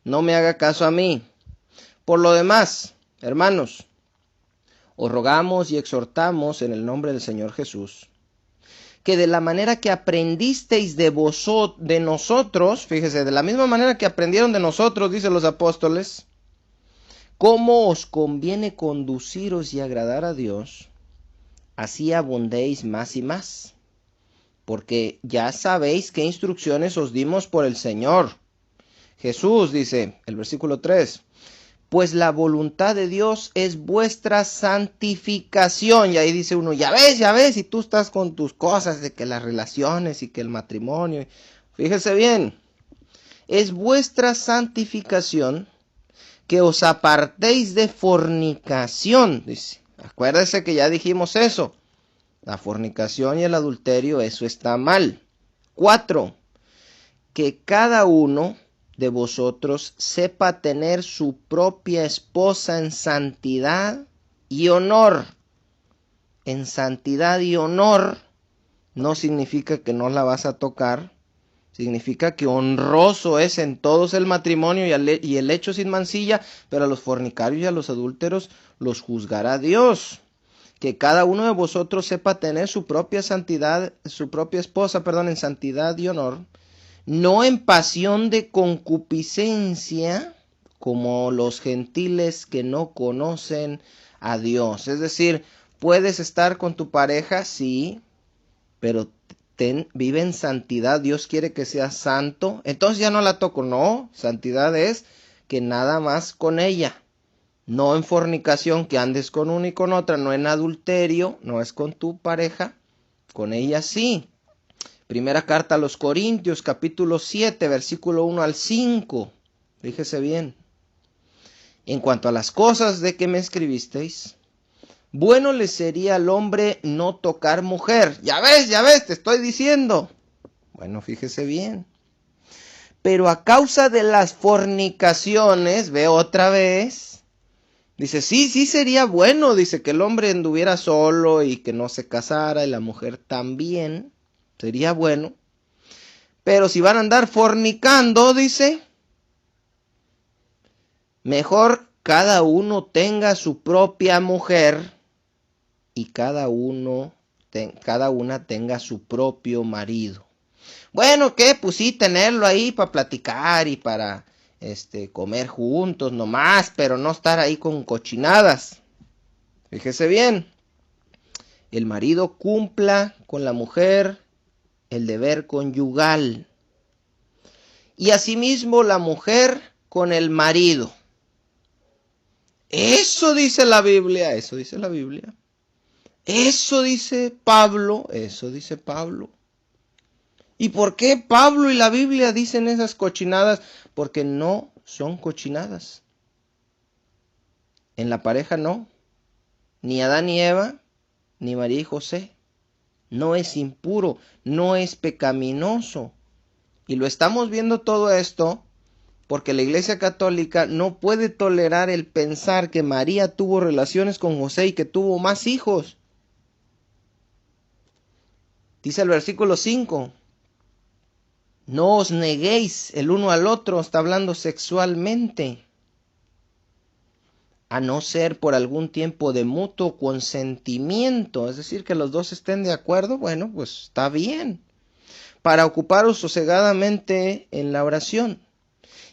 No me haga caso a mí. Por lo demás, hermanos, os rogamos y exhortamos en el nombre del Señor Jesús, que de la manera que aprendisteis de nosotros, fíjese, de la misma manera que aprendieron de nosotros, dicen los apóstoles, cómo os conviene conduciros y agradar a Dios, así abundéis más y más, porque ya sabéis qué instrucciones os dimos por el Señor Jesús, dice el versículo 3, pues la voluntad de Dios es vuestra santificación. Y ahí dice uno, ya ves, y tú estás con tus cosas de que las relaciones y que el matrimonio. Fíjese bien, es vuestra santificación que os apartéis de fornicación. Dice, acuérdese que ya dijimos eso. La fornicación y el adulterio, eso está mal. 4, que cada uno de vosotros sepa tener su propia esposa en santidad y honor. En santidad y honor no significa que no la vas a tocar, significa que honroso es en todos el matrimonio y el hecho sin mancilla, pero a los fornicarios y a los adúlteros los juzgará Dios. Que cada uno de vosotros sepa tener su propia santidad, su propia esposa, en santidad y honor, no en pasión de concupiscencia, como los gentiles que no conocen a Dios. Es decir, puedes estar con tu pareja, sí, pero vive en santidad. Dios quiere que seas santo. Entonces ya no la toco. No, santidad es que nada más con ella. No en fornicación, que andes con una y con otra. No en adulterio, no es con tu pareja. Con ella sí. Primera carta a los Corintios, capítulo 7, versículo 1 al 5. Fíjese bien. En cuanto a las cosas de que me escribisteis, bueno le sería al hombre no tocar mujer. Ya ves, te estoy diciendo. Bueno, fíjese bien. Pero a causa de las fornicaciones, ve otra vez, dice, sí sería bueno, dice que el hombre anduviera solo y que no se casara y la mujer también. Sería bueno. Pero si van a andar fornicando, dice, mejor cada uno tenga su propia mujer y cada una tenga su propio marido. Bueno, ¿qué? Pues sí, tenerlo ahí para platicar y para comer juntos nomás, pero no estar ahí con cochinadas. Fíjese bien. El marido cumpla con la mujer el deber conyugal. Y asimismo la mujer con el marido. Eso dice la Biblia, eso dice la Biblia. Eso dice Pablo, eso dice Pablo. ¿Y por qué Pablo y la Biblia dicen esas cochinadas? Porque no son cochinadas. En la pareja no. Ni Adán y Eva, ni María y José. No es impuro, no es pecaminoso. Y lo estamos viendo todo esto porque la Iglesia Católica no puede tolerar el pensar que María tuvo relaciones con José y que tuvo más hijos. Dice el versículo 5. No os neguéis el uno al otro, está hablando sexualmente. a no ser por algún tiempo de mutuo consentimiento, es decir, que los dos estén de acuerdo, bueno, pues está bien, para ocuparos sosegadamente en la oración,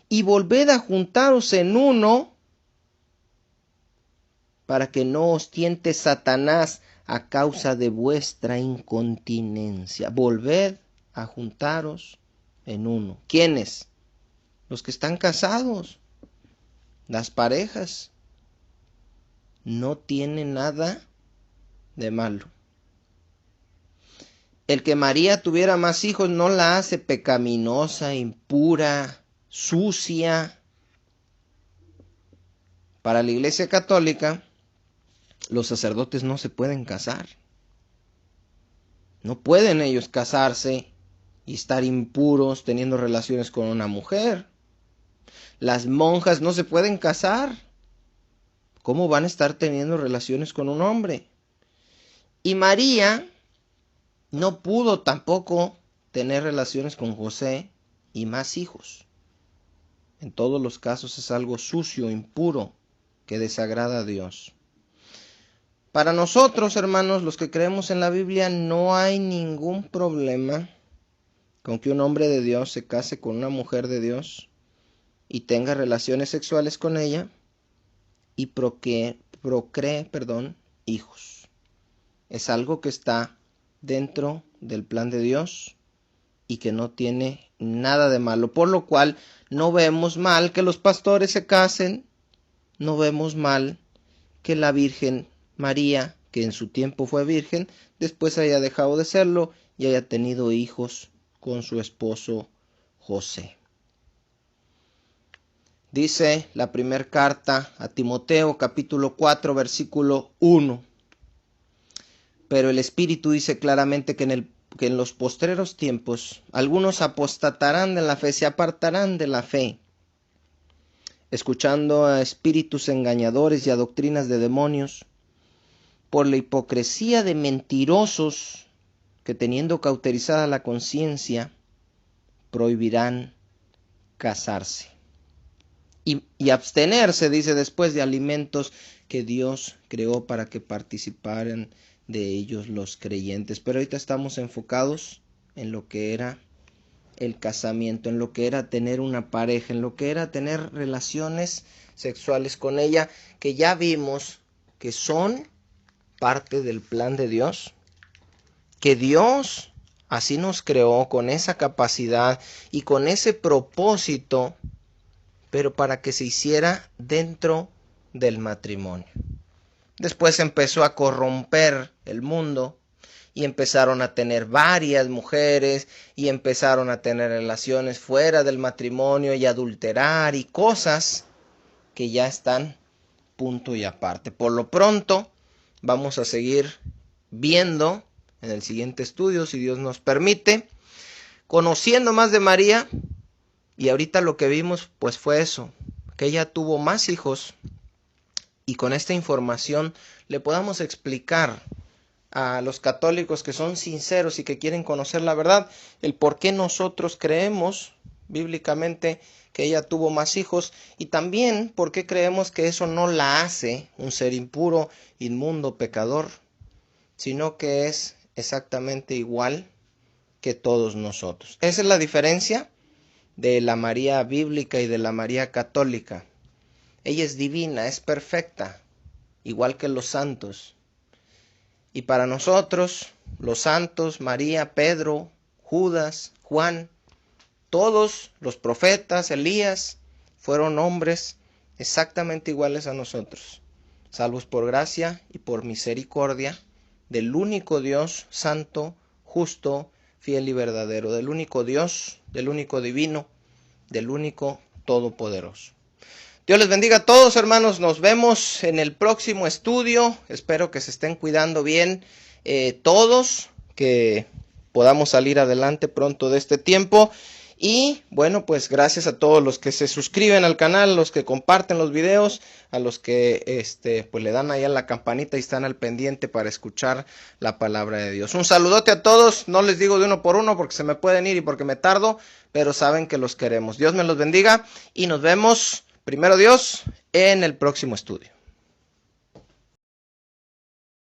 y volved a juntaros en uno, para que no os tiente Satanás a causa de vuestra incontinencia. Volved a juntaros en uno. ¿Quiénes? Los que están casados, las parejas. No tiene nada de malo. El que María tuviera más hijos no la hace pecaminosa, impura, sucia. Para la Iglesia Católica, los sacerdotes no se pueden casar. No pueden ellos casarse y estar impuros teniendo relaciones con una mujer. Las monjas no se pueden casar. ¿Cómo van a estar teniendo relaciones con un hombre? Y María no pudo tampoco tener relaciones con José y más hijos. En todos los casos es algo sucio, impuro, que desagrada a Dios. Para nosotros, hermanos, los que creemos en la Biblia, no hay ningún problema con que un hombre de Dios se case con una mujer de Dios y tenga relaciones sexuales con ella y procree, hijos. Es algo que está dentro del plan de Dios y que no tiene nada de malo, por lo cual no vemos mal que los pastores se casen, no vemos mal que la Virgen María, que en su tiempo fue virgen, después haya dejado de serlo y haya tenido hijos con su esposo José. Dice la primera carta a Timoteo, capítulo 4, versículo 1. Pero el Espíritu dice claramente que en los postreros tiempos algunos apostatarán de la fe, se apartarán de la fe, escuchando a espíritus engañadores y a doctrinas de demonios, por la hipocresía de mentirosos que, teniendo cauterizada la conciencia, prohibirán casarse y abstenerse, dice después, de alimentos que Dios creó para que participaran de ellos los creyentes. Pero ahorita estamos enfocados en lo que era el casamiento, en lo que era tener una pareja, en lo que era tener relaciones sexuales con ella, que ya vimos que son parte del plan de Dios, que Dios así nos creó con esa capacidad y con ese propósito, pero para que se hiciera dentro del matrimonio. Después empezó a corromper el mundo y empezaron a tener varias mujeres y empezaron a tener relaciones fuera del matrimonio y adulterar y cosas que ya están punto y aparte. Por lo pronto vamos a seguir viendo en el siguiente estudio, si Dios nos permite, conociendo más de María. Y ahorita lo que vimos pues fue eso, que ella tuvo más hijos, y con esta información le podamos explicar a los católicos que son sinceros y que quieren conocer la verdad, el por qué nosotros creemos bíblicamente que ella tuvo más hijos, y también por qué creemos que eso no la hace un ser impuro, inmundo, pecador, sino que es exactamente igual que todos nosotros. Esa es la diferencia de la María bíblica y de la María católica. Ella es divina, es perfecta, igual que los santos. Y para nosotros, los santos, María, Pedro, Judas, Juan, todos los profetas, Elías, fueron hombres exactamente iguales a nosotros, salvos por gracia y por misericordia del único Dios santo, justo, fiel y verdadero, del único Dios, del único divino, del único todopoderoso. Dios les bendiga a todos, hermanos. Nos vemos en el próximo estudio. Espero que se estén cuidando bien todos, que podamos salir adelante pronto de este tiempo. Y bueno, pues gracias a todos los que se suscriben al canal, los que comparten los videos, a los que pues le dan ahí a la campanita y están al pendiente para escuchar la palabra de Dios. Un saludote a todos. No les digo de uno por uno porque se me pueden ir y porque me tardo, pero saben que los queremos. Dios me los bendiga y nos vemos, primero Dios, en el próximo estudio.